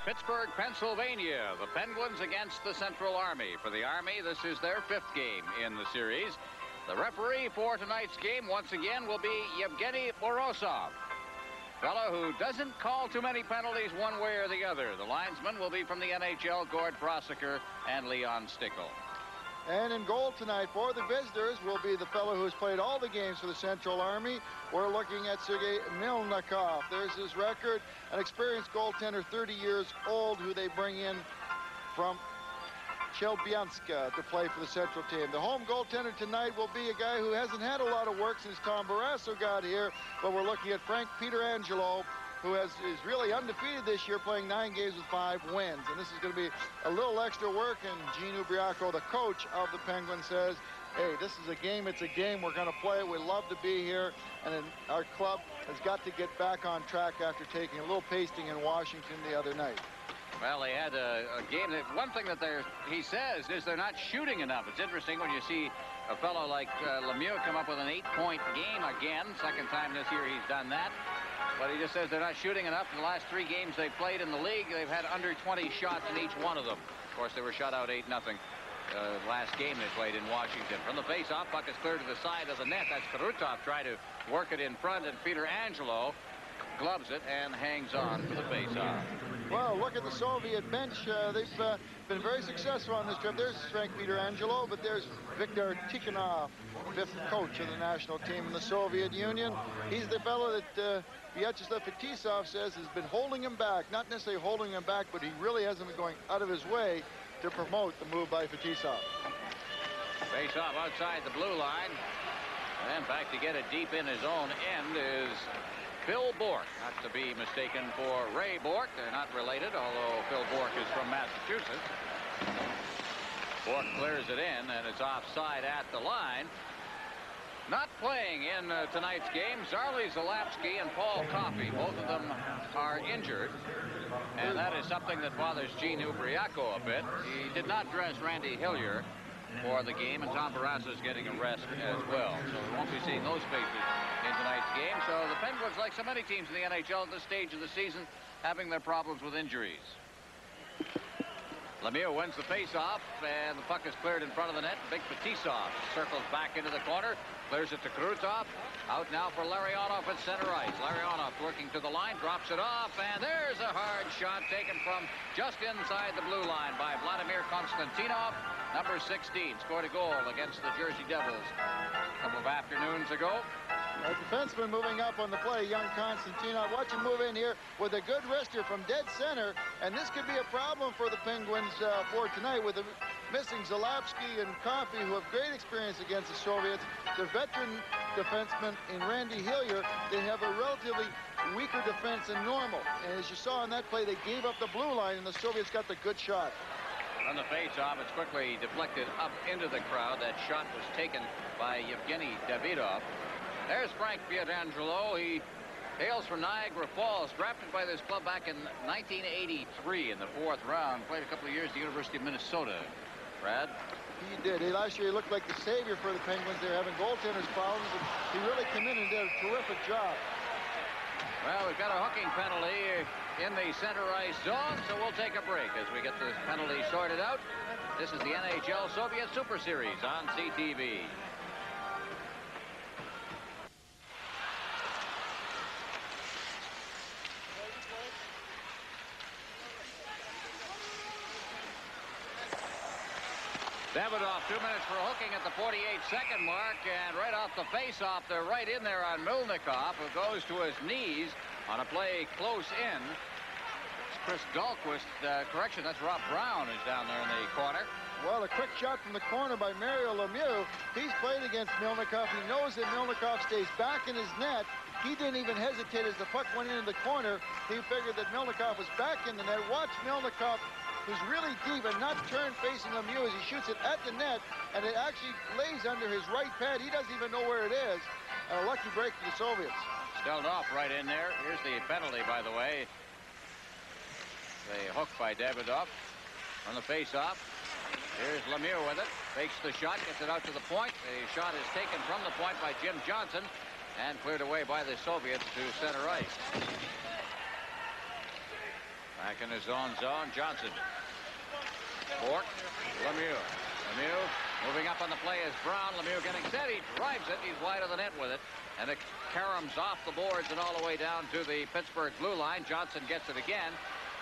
Pittsburgh, Pennsylvania. The Penguins against the Central Army. For the Army, this is their 5th game in the series. The referee for tonight's game, once again, will be Yevgeny Morozov. Fellow who doesn't call too many penalties one way or the other. The linesmen will be from the NHL, Gord Prossiker and Leon Stickel. And in goal tonight for the visitors will be the fellow who's played all the games for the Central Army. We're looking at Sergei Milnikov. There's his record, an experienced goaltender, 30 years old, who they bring in from Chelyabinsk to play for the Central team. The home goaltender tonight will be a guy who hasn't had a lot of work since Tom Barrasso got here, but we're looking at Frank Pietrangelo, who is really undefeated this year, playing 9 games with 5 wins. And this is going to be a little extra work, and Gene Ubriaco, the coach of the Penguins, says, hey, this is a game, it's a game, we're going to play it, we love to be here, and our club has got to get back on track after taking a little pasting in Washington the other night. Well, they had a game that one thing that he says is they're not shooting enough. It's interesting when you see a fellow like Lemieux come up with an 8-point game again. Second time this year he's done that. But he just says they're not shooting enough. In the last 3 games they've played in the league, they've had under 20 shots in each one of them. Of course, they were shut out 8-0 last game they played in Washington. From the face-off, puck is clear to the side of the net. That's Krutov trying to work it in front, and Pietrangelo gloves it and hangs on for the face-off. Well, look at the Soviet bench. They've been very successful on this trip. There's Frank Pietrangelo, but there's Viktor Tikhonov, 5th coach of the national team in the Soviet Union. He's the fellow that Vyacheslav Fetisov says has been holding him back. Not necessarily holding him back, but he really hasn't been going out of his way to promote the move by Fetisov. Face-off outside the blue line. And in fact, to get it deep in his own end is Phil Bourque, not to be mistaken for Ray Bourque. They're not related, although Phil Bourque is from Massachusetts. Bourque clears it in, and it's offside at the line. Not playing in tonight's game, Zarley Zalapsky and Paul Coffey. Both of them are injured, and that is something that bothers Gene Ubriaco a bit. He did not dress Randy Hillier for the game, and Tom Barrasso is getting a rest as well. So we won't be seeing those faces in tonight's game. So the Penguins, like so many teams in the NHL at this stage of the season, having their problems with injuries. Lemieux wins the face-off, and the puck is cleared in front of the net. Big Fetisov circles back into the corner, clears it to Krutov. Out now for Larionov at center ice. Larionov working to the line, drops it off, and there's a hard shot taken from just inside the blue line by Vladimir Konstantinov. Number 16 scored a goal against the Jersey Devils a couple of afternoons ago. A defenseman moving up on the play, young Konstantinov. Watch him move in here with a good wrister from dead center, and this could be a problem for the Penguins for tonight with the missing Zalapsky and Coffey, who have great experience against the Soviets. The veteran defenseman in Randy Hillier, they have a relatively weaker defense than normal. And as you saw on that play, they gave up the blue line, and the Soviets got the good shot. On the face-off, it's quickly deflected up into the crowd. That shot was taken by Yevgeny Davidov. There's Frank Pietrangelo. He hails from Niagara Falls, drafted by this club back in 1983 in the 4th round. Played a couple of years at the University of Minnesota. Brad? He did. Last year he looked like the savior for the Penguins. They're having goaltenders problems, and he really came in and did a terrific job. Well, we've got a hooking penalty in the center ice zone, so we'll take a break as we get the penalty sorted out. This is the NHL Soviet Super Series on CTV. Davidoff, 2 minutes for hooking at the 48-second mark, and right off the face-off, they're right in there on Milnikov, who goes to his knees on a play close in. It's Chris Dahlquist. Correction, that's Rob Brown who's down there in the corner. Well, a quick shot from the corner by Mario Lemieux. He's played against Milnikov. He knows that Milnikov stays back in his net. He didn't even hesitate as the puck went into the corner. He figured that Milnikov was back in the net. Watch Milnikov, who's really deep and not turned facing Lemieux as he shoots it at the net, and it actually lays under his right pad. He doesn't even know where it is. And a lucky break for the Soviets. Stilled off right in there. Here's the penalty, by the way. The hook by Davidoff on the face-off. Here's Lemieux with it. Fakes the shot, gets it out to the point. The shot is taken from the point by Jim Johnson and cleared away by the Soviets to center ice. Back in his own zone. Johnson. Bork. Lemieux. Lemieux moving up on the play is Brown. Lemieux getting set. He drives it. He's wide of the net with it. And it caroms off the boards and all the way down to the Pittsburgh blue line. Johnson gets it again.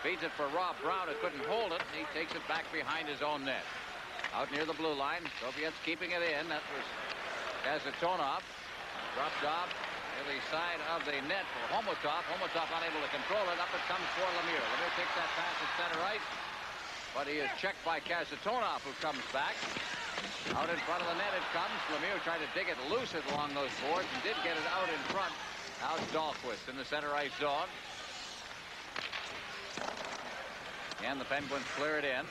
Feeds it for Rob Brown, who couldn't hold it. He takes it back behind his own net. Out near the blue line. Soviets keeping it in. That was Kazatonov. Dropped off near the side of the net for Homotov. Homotov unable to control it. Up it comes for Lemieux. Lemieux takes that pass at center ice. But he is checked by Kazatonov, who comes back. Out in front of the net it comes. Lemieux tried to dig it loose along those boards and did get it out in front. Now it's Dahlquist in the center ice zone. And the Penguins clear it in.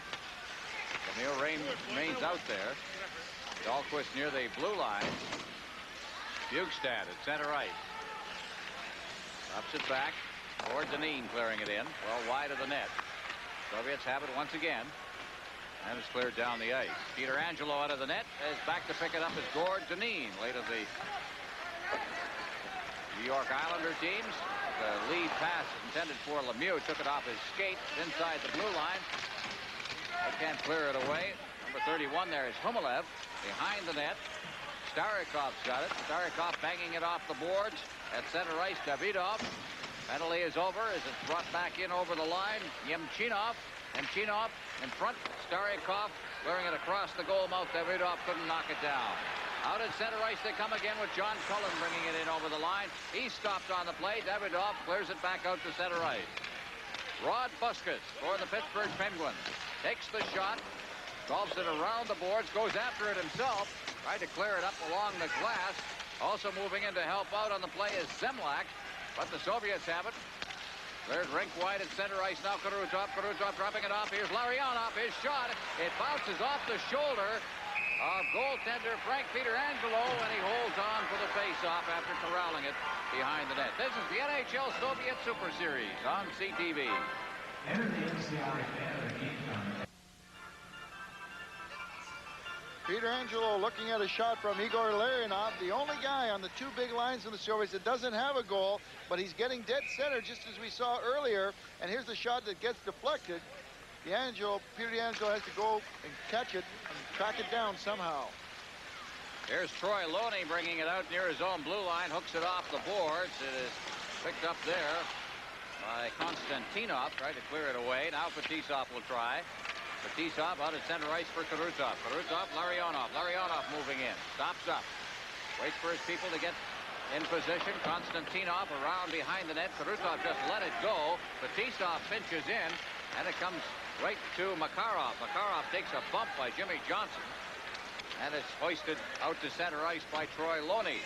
Lemieux remains out there. Dahlquist near the blue line. Bjugstad at center ice. Drops it back. Gord Dineen clearing it in. Well wide of the net. Soviets have it once again. And it's cleared down the ice. Peter Angelo out of the net is back to pick it up as Gord Dineen. Late of the New York Islander teams. The lead pass intended for Lemieux. Took it off his skate inside the blue line. They can't clear it away. Number 31 there is Humalev behind the net. Starykov's got it. Starykov banging it off the boards at center ice. Davidov. Penalty is over as it's brought back in over the line. Yemchinov. Yemchinov in front. Starykov clearing it across the goal mouth. Davidov couldn't knock it down. Out at center ice they come again with John Cullen bringing it in over the line. He stopped on the play. Davidov clears it back out to center ice. Rod Busquets for the Pittsburgh Penguins. Takes the shot. Golfs it around the boards. Goes after it himself. Tried to clear it up along the glass. Also moving in to help out on the play is Zemlak. But the Soviets have it. Cleared rink wide at center ice now. Kurutov. Kurutov dropping it off. Here's Larionov. His shot. It bounces off the shoulder of goaltender Frank Pietrangelo, and he holds on for the face-off after corralling it behind the net. This is the NHL Soviet Super Series on CTV. Pietrangelo looking at a shot from Igor Larionov, the only guy on the two big lines in the Soviets that doesn't have a goal, but he's getting dead center just as we saw earlier. And here's the shot that gets deflected. Pietrangelo has to go and catch it and track it down somehow. Here's Troy Loney bringing it out near his own blue line. Hooks it off the boards. It is picked up there by Konstantinov. Tried to clear it away. Now Fetisov will try. Fetisov out at center ice for Kurutov. Kurutov, Larionov. Larionov moving in. Stops up. Waits for his people to get in position. Konstantinov around behind the net. Kurutov just let it go. Fetisov pinches in. And it comes right to Makarov. Makarov takes a bump by Jimmy Johnson. And it's hoisted out to center ice by Troy Loney.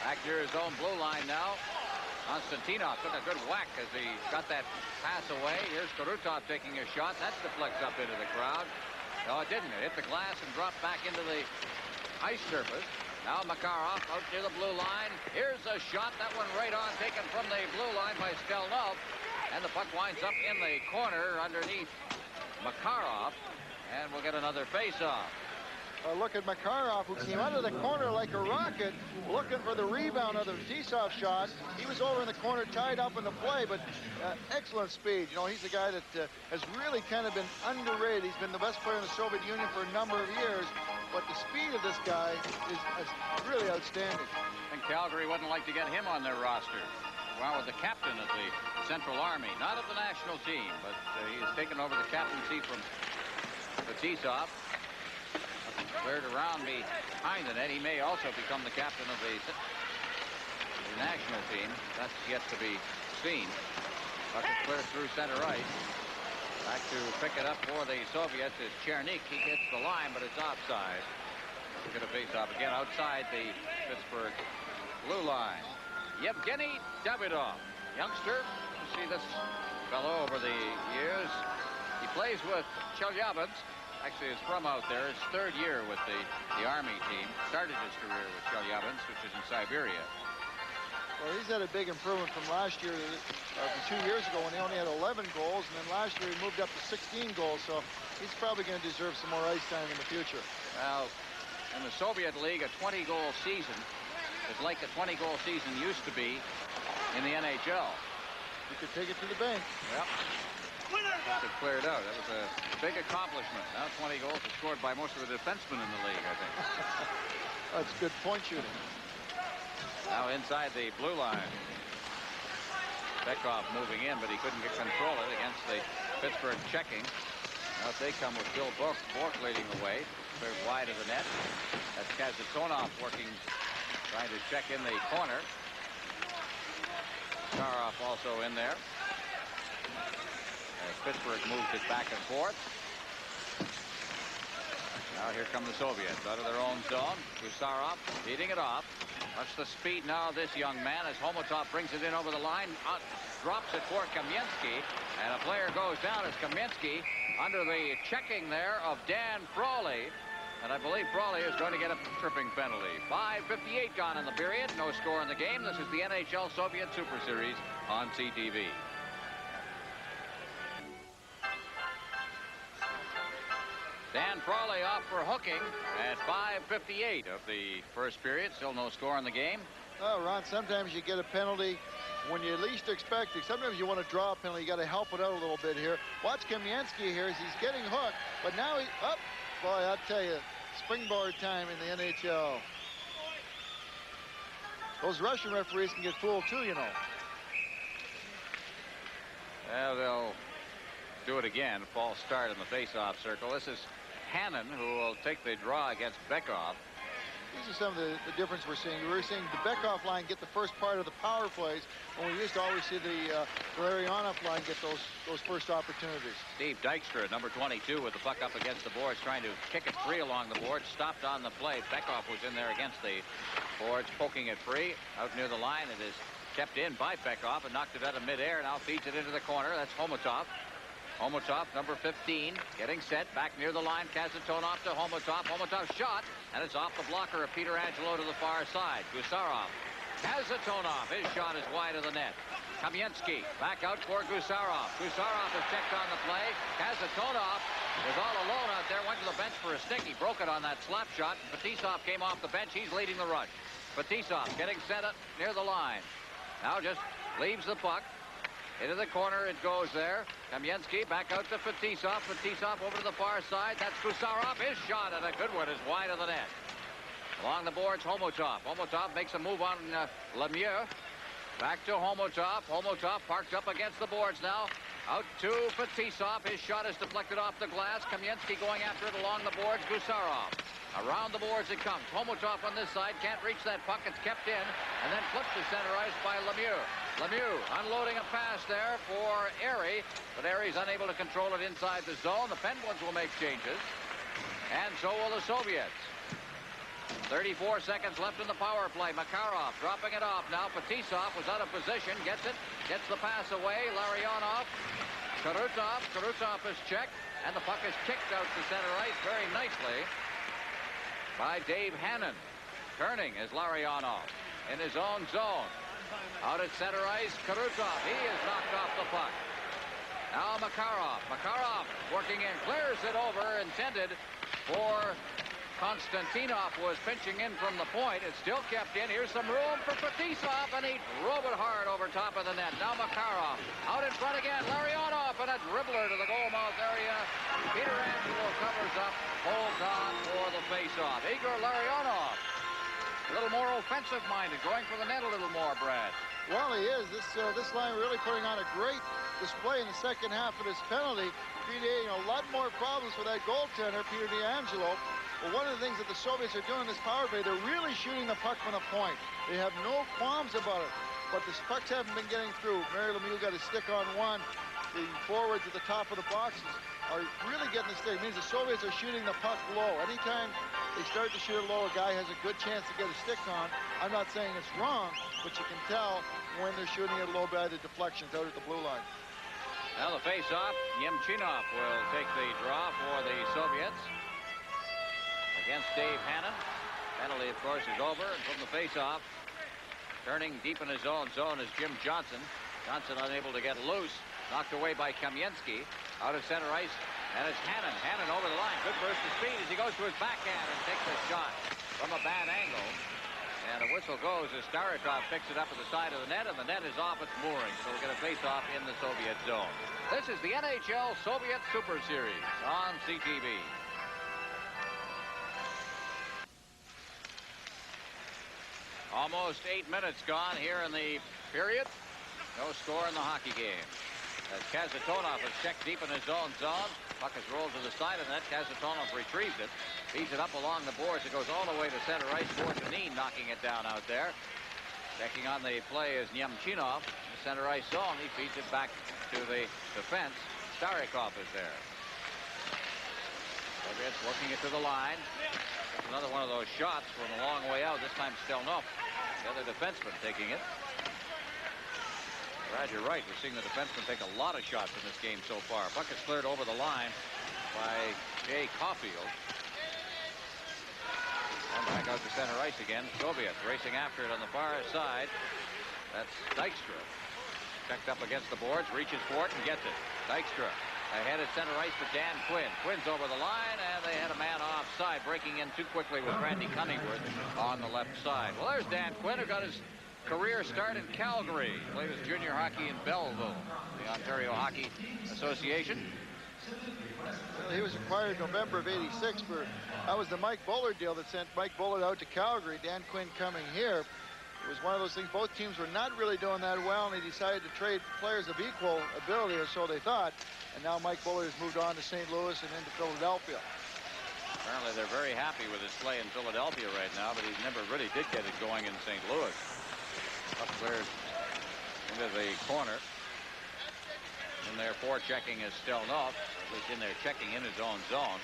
Back near his own blue line now. Konstantinov took a good whack as he got that pass away. Here's Kurutov taking a shot. That deflects up into the crowd. No, it didn't. It hit the glass and dropped back into the ice surface. Now Makarov out near the blue line. Here's a shot. That one right on, taken from the blue line by Stelnov. And the puck winds up in the corner underneath Makarov. And we'll get another face-off. Look at Makarov, who came out of the corner like a rocket, looking for the rebound of the Fetisov shot. He was over in the corner, tied up in the play, but excellent speed. You know, he's a guy that has really kind of been underrated. He's been the best player in the Soviet Union for a number of years, but the speed of this guy is really outstanding. And Calgary wouldn't like to get him on their roster. Well, with the captain of the Central Army, not of the national team, but he has taken over the captaincy from Fetisov. Cleared around behind the net. He may also become the captain of the national team. That's yet to be seen. Puck is clear through center ice. Back to pick it up for the Soviets is Chernik. He hits the line, but it's offside. We're going to face off again outside the Pittsburgh blue line. Yevgeny Davidov, youngster. You see this fellow over the years. He plays with Chelyabinsk. Actually, is from out there. His third year with the Army team. Started his career with Chelyabinsk, which is in Siberia. Well, he's had a big improvement from last year, from 2 years ago when he only had 11 goals, and then last year he moved up to 16 goals, so he's probably going to deserve some more ice time in the future. Well, in the Soviet League, a 20-goal season is like a 20-goal season used to be in the NHL. You could take it to the bank. Yep. Must have cleared out. That was a big accomplishment. Now 20 goals are scored by most of the defensemen in the league, I think. That's good point shooting. Now inside the blue line. Beckhoff moving in, but he couldn't control it against the Pittsburgh checking. Now they come with Bill Bork leading the way. They're wide of the net. That's Kazatonov working, trying to check in the corner. Gusarov also in there. As Pittsburgh moves it back and forth. Now here come the Soviets out of their own zone. Gusarov leading it off. Watch the speed now of this young man as Homotov brings it in over the line. Drops it for Kamensky. And a player goes down as Kamensky under the checking there of Dan Frawley. And I believe Frawley is going to get a tripping penalty. 5:58 gone in the period. No score in the game. This is the NHL Soviet Super Series on CTV. Dan Frawley off for hooking at 5:58 of the first period. Still no score in the game. Oh, Ron, sometimes you get a penalty when you least expect it. Sometimes you want to draw a penalty. You got to help it out a little bit here. Watch Kamensky here as he's getting hooked, but now he's up. Boy, I'll tell you, springboard time in the NHL. Those Russian referees can get fooled too, you know. Well, they'll do it again. False start in the face-off circle. This is Hannon who will take the draw against Beckhoff. These are some of the difference we're seeing. We're seeing the Beckhoff line get the first part of the power plays, and we used to always see the Larionov line get those first opportunities. Steve Dykstra, number 22, with the puck up against the boards, trying to kick it free along the boards. Stopped on the play. Beckhoff was in there against the boards, poking it free out near the line. It is kept in by Beckhoff and knocked it out of midair. Now feeds it into the corner. That's Homotov. Homotov, number 15, getting set back near the line. Kazatonov to Homotov. Homotov shot, and it's off the blocker of Peter Angelo to the far side. Gusarov. Kazatonov. His shot is wide of the net. Kamensky back out for Gusarov. Gusarov has checked on the play. Kazatonov was all alone out there. Went to the bench for a stick. He broke it on that slap shot. Fetisov came off the bench. He's leading the rush. Fetisov getting set up near the line. Now just leaves the puck. Into the corner it goes there. Kamensky back out to Fetisov. Fetisov over to the far side. That's Gusarov. His shot, and a good one, is wide of the net. Along the boards, Homotov. Homotov makes a move on Lemieux. Back to Homotov. Homotov parked up against the boards now. Out to Fetisov. His shot is deflected off the glass. Kamensky going after it along the boards. Gusarov. Around the boards it comes. Homotov on this side. Can't reach that puck. It's kept in. And then flipped to center ice by Lemieux. Lemieux unloading a pass there for Airy. But Airy's unable to control it inside the zone. The Penguins will make changes. And so will the Soviets. 34 seconds left in the power play. Makarov dropping it off. Now Fetisov was out of position. Gets it. Gets the pass away. Larionov. Karutov. Karutov is checked. And the puck is kicked out to center ice very nicely by Dave Hannon. Turning is Larionov in his own zone. Out at center ice, Karutov. He is knocked off the puck. Now Makarov. Makarov working in. Clears it over. Intended for Konstantinov. Was pinching in from the point. It's still kept in. Here's some room for Fetisov, and he drove it hard over top of the net. Now Makarov out in front again. Larionov, and a dribbler to the goal mouth area. Peter Angelo covers up. Holds on for the faceoff. Igor Larionov, a little more offensive-minded, going for the net a little more, Brad. Well, he is. This line really putting on a great display in the second half of this penalty, creating a lot more problems for that goaltender, Peter DeAngelo. But one of the things that the Soviets are doing in this power play, they're really shooting the puck from the point. They have no qualms about it. But the pucks haven't been getting through. Mary Lemieux got a stick on one. The forwards at the top of the boxes are really getting the stick. It means the Soviets are shooting the puck low. Anytime they start to shoot it low, a guy has a good chance to get a stick on. I'm not saying it's wrong, but you can tell when they're shooting it low by the deflections out at the blue line. Now the face-off, Yemchinov will take the draw for the Soviets against Dave Hannon. Penalty, of course, is over. And from the face-off, turning deep in his own zone is Jim Johnson. Johnson unable to get loose. Knocked away by Kamensky. Out of center ice. And it's Hannon. Hannon over the line. Good burst of speed as he goes to his backhand and takes a shot from a bad angle. And a whistle goes as Starikov picks it up at the side of the net, and the net is off its mooring. So we're going to face off in the Soviet zone. This is the NHL Soviet Super Series on CTV. Almost 8 minutes gone here in the period. No score in the hockey game. As Kazatonov is checked deep in his own zone. Puck is rolled to the side of the net. Kazatonov retrieves it. Feeds it up along the boards. It goes all the way to center ice. Bortoni knocking it down out there. Checking on the play is Nemchinov. In the center ice zone. He feeds it back to the defense. Starikov is there. Soviets working it to the line. That's another one of those shots from a long way out. This time Stelnov, the other defenseman, taking it. Brad, you're right. We're seeing the defenseman take a lot of shots in this game so far. Puck is cleared over the line by Jay Caulfield. And back out to center ice again. Soviets racing after it on the far side. That's Dykstra. Checked up against the boards, reaches for it and gets it. Dykstra ahead at center ice for Dan Quinn. Quinn's over the line, and they had a man offside. Breaking in too quickly with Randy Cunningworth on the left side. Well, there's Dan Quinn, who got his career start in Calgary. Played his junior hockey in Belleville, the Ontario Hockey Association. Well, he was acquired November of '86 for, that was the Mike Bullard deal that sent Mike Bullard out to Calgary. Dan Quinn coming here. It was one of those things, both teams were not really doing that well, and they decided to trade players of equal ability, or so they thought. And now Mike Bullard has moved on to St. Louis and into Philadelphia. Apparently they're very happy with his play in Philadelphia right now, but he never really did get it going in St. Louis. Up cleared into the corner. In there forechecking is Stelnov, at least in there checking in his own zone.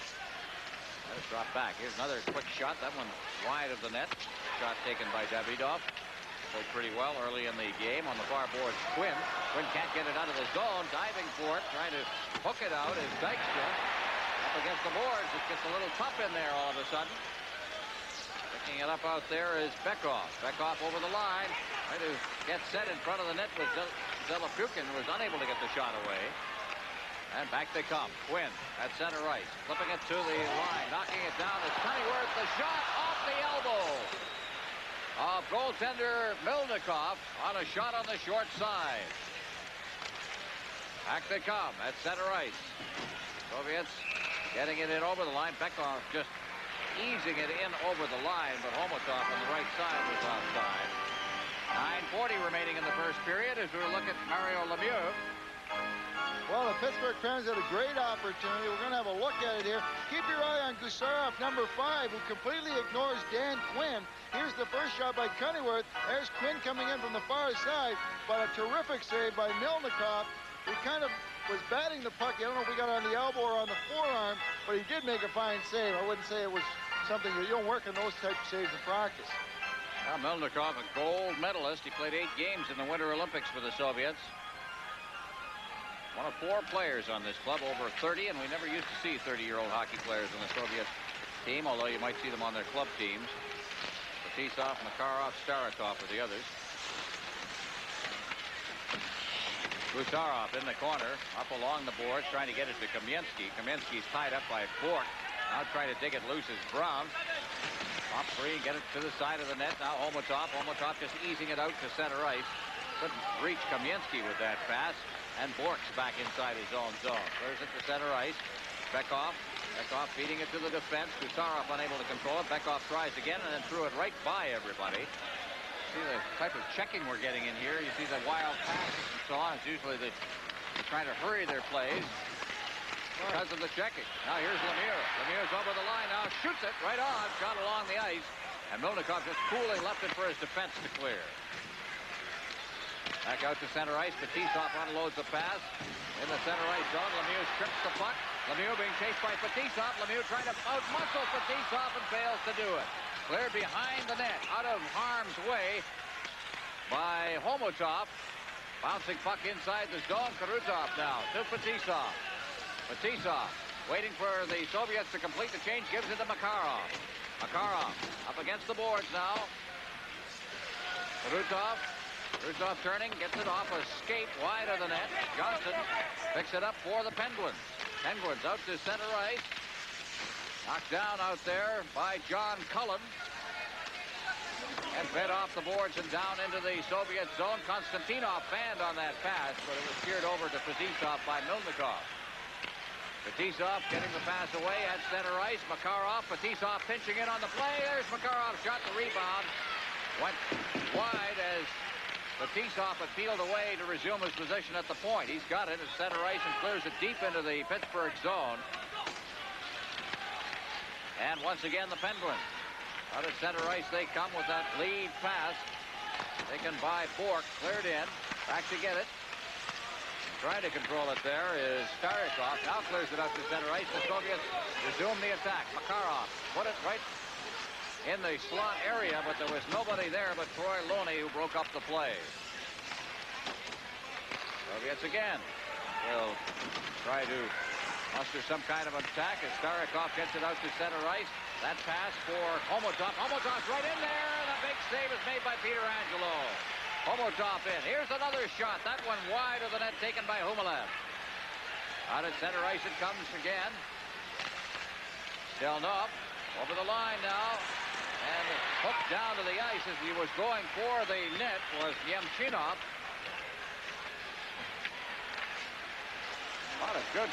That is dropped back. Here's another quick shot. That one wide of the net. Shot taken by Davidov. Played pretty well early in the game. On the far boards, Quinn. Quinn can't get it out of the zone. Diving for it. Trying to hook it out is Dykstra. Up against the boards. It gets a little tough in there all of a sudden. Picking it up out there is Bekov. Bekov over the line. Trying to get set in front of the net with Zelapukhin, who was unable to get the shot away. And back they come. Quinn at center ice. Flipping it to the line. Knocking it down is Cunningworth. The shot off the elbow of goaltender Milnikov on a shot on the short side. Back they come at center ice. Soviets getting it in over the line. Bekov just easing it in over the line, but Homotov on the right side was offside. 9:40 remaining in the first period as we look at Mario Lemieux. Well, the Pittsburgh Penguins had a great opportunity. We're going to have a look at it here. Keep your eye on Gusarov, number 5, who completely ignores Dan Quinn. Here's the first shot by Cunningworth. There's Quinn coming in from the far side, but a terrific save by Milnikov. He kind of was batting the puck. I don't know if he got on the elbow or on the forearm, but he did make a fine save. I wouldn't say it was something that you don't work on those types of saves in practice. Well, Milnikov, a gold medalist. He played 8 games in the Winter Olympics for the Soviets. One of 4 players on this club, over 30, and we never used to see 30-year-old hockey players on the Soviet team, although you might see them on their club teams. Fetisov, Makarov, Starikov are the others. Gusarov in the corner, up along the boards, trying to get it to Kamensky. Kamensky's tied up by Bork. Now trying to dig it loose is Brown. Top 3, get it to the side of the net. Now Homotov. Homotov just easing it out to center ice. Couldn't reach Kamensky with that pass. And Bork's back inside his own zone. Clears it to center ice. Bekov. Bekov feeding it to the defense. Gusarov unable to control it. Bekov tries again and then threw it right by everybody. See the type of checking we're getting in here. You see the wild passes and so on. It's usually they're trying to hurry their plays because of the checking. Now here's Lemieux. Lemieux's over the line now. Shoots it right on. Shot along the ice. And Milnikov just coolly left it for his defense to clear. Back out to center ice. Fetisov unloads the pass. In the center ice zone, Lemieux strips the puck. Lemieux being chased by Fetisov. Lemieux trying to out-muscle Fetisov and fails to do it. Cleared behind the net, out of harm's way by Homotov. Bouncing puck inside the zone. Karutov now to Fetisov. Fetisov waiting for the Soviets to complete the change. Gives it to Makarov. Makarov up against the boards now. Karutov. Karutov turning, gets it off a skate wide of the net. Johnson picks it up for the Penguins. Penguins out to center ice. Knocked down out there by John Cullen. and fed off the boards and down into the Soviet zone. Konstantinov fanned on that pass, but it was steered over to Fetisov by Milnikov. Fetisov getting the pass away at center ice. Makarov, Fetisov pinching in on the play. There's Makarov, shot the rebound. Went wide as Fetisov had peeled away to resume his position at the point. He's got it at center ice and clears it deep into the Pittsburgh zone. And once again, the Penguins. Out at center ice they come with that lead pass. Taken by Bork, cleared in. Back to get it. Trying to control it there is Starikov. Now clears it out to center ice. The Soviets resume the attack. Makarov put it right in the slot area, but there was nobody there but Troy Loney who broke up the play. Soviets again will try to muster some kind of attack as Starikov gets it out to center ice. That pass for Homotov. Homotov's right in there. The big save is made by Peter Angelo. Homotov in. Here's another shot. That one wide of the net taken by Humalev. Out at center ice it comes again. Stelnov over the line now. And hooked down to the ice as he was going for the net was Yemchinov. A lot of good,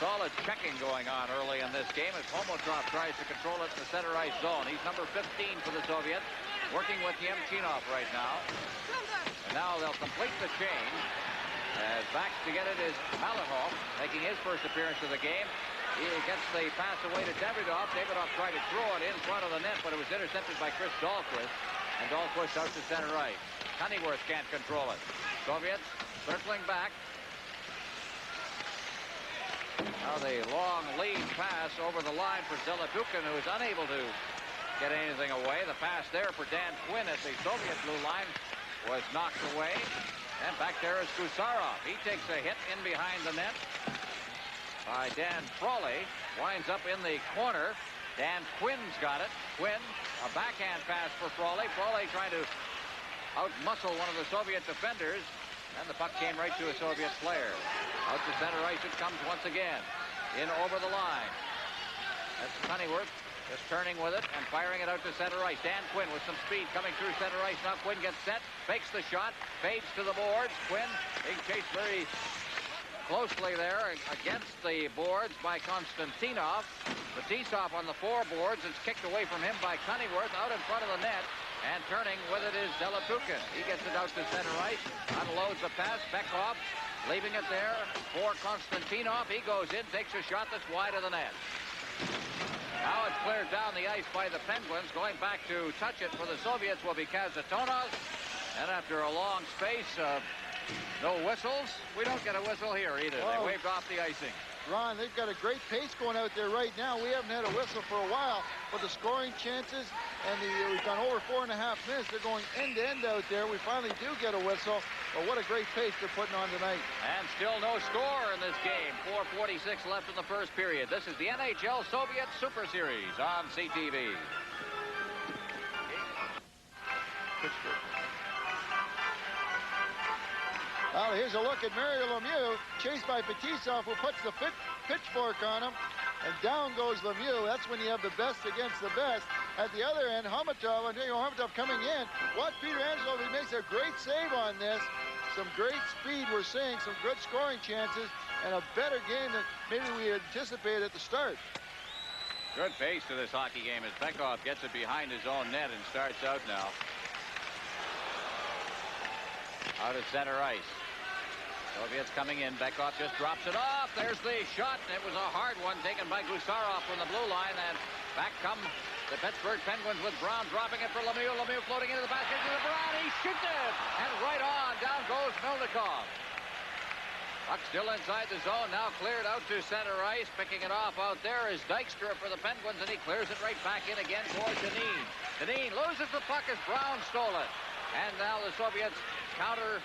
solid checking going on early in this game as Homotov tries to control it in the center ice zone. He's number 15 for the Soviets, working with Yemchinov right now. And now they'll complete the change. As back to get it is Malahov, making his first appearance of the game. He gets the pass away to Davidov. Davidov tried to throw it in front of the net, but it was intercepted by Chris Dahlquist. And Dahlquist out to center right. Cunningworth can't control it. Soviets circling back. Now the long lead pass over the line for Zeledukin, who is unable to get anything away. The pass there for Dan Quinn at the Soviet blue line was knocked away. And back there is Gusarov. He takes a hit in behind the net by Dan Frawley. Winds up in the corner. Dan Quinn's got it. Quinn, a backhand pass for Frawley. Frawley trying to outmuscle one of the Soviet defenders. And the puck came right to a Soviet player. Out to center ice it comes once again. In over the line. That's Cunningworth just turning with it and firing it out to center ice. Dan Quinn with some speed coming through center ice. Now Quinn gets set, fakes the shot, fades to the boards. Quinn being chased very closely there against the boards by Konstantinov. Fetisov on the boards. It's kicked away from him by Cunningworth out in front of the net. And turning with it is Zeledukin. He gets it out to center ice. Unloads the pass. Bekov leaving it there for Konstantinov. He goes in, takes a shot that's wide of the net. Now it's cleared down the ice by the Penguins. Going back to touch it for the Soviets will be Kazatonov. And after a long space of no whistles, we don't get a whistle here either. They waved off the icing. Ron, they've got a great pace going out there right now. We haven't had a whistle for a while, but the scoring chances, and we've gone over 4.5 minutes. They're going end to end out there. We finally do get a whistle, but what a great pace they're putting on tonight. And still no score in this game. 4:46 left in the first period. This is the NHL Soviet Super Series on CTV. Pittsburgh. Well, here's a look at Mario Lemieux, chased by Fetisov, who puts the pitchfork on him, and down goes Lemieux. That's when you have the best against the best. At the other end, Homotov, Homotov coming in. Watch Peter Angelo, he makes a great save on this. Some great speed we're seeing, some good scoring chances, and a better game than maybe we anticipated at the start. Good pace to this hockey game as Bekov gets it behind his own net and starts out now. Out at center ice. Soviets coming in. Bekov just drops it off. There's the shot. It was a hard one taken by Gusarov from the blue line. And back come the Pittsburgh Penguins with Brown dropping it for Lemieux. Lemieux floating into the basket to the Brown. He shoots it. And right on. Down goes Milnikov. Puck still inside the zone. Now cleared out to center ice. Picking it off out there is Dykstra for the Penguins. And he clears it right back in again for Dineen. Dineen loses the puck as Brown stole it. And now the Soviets counter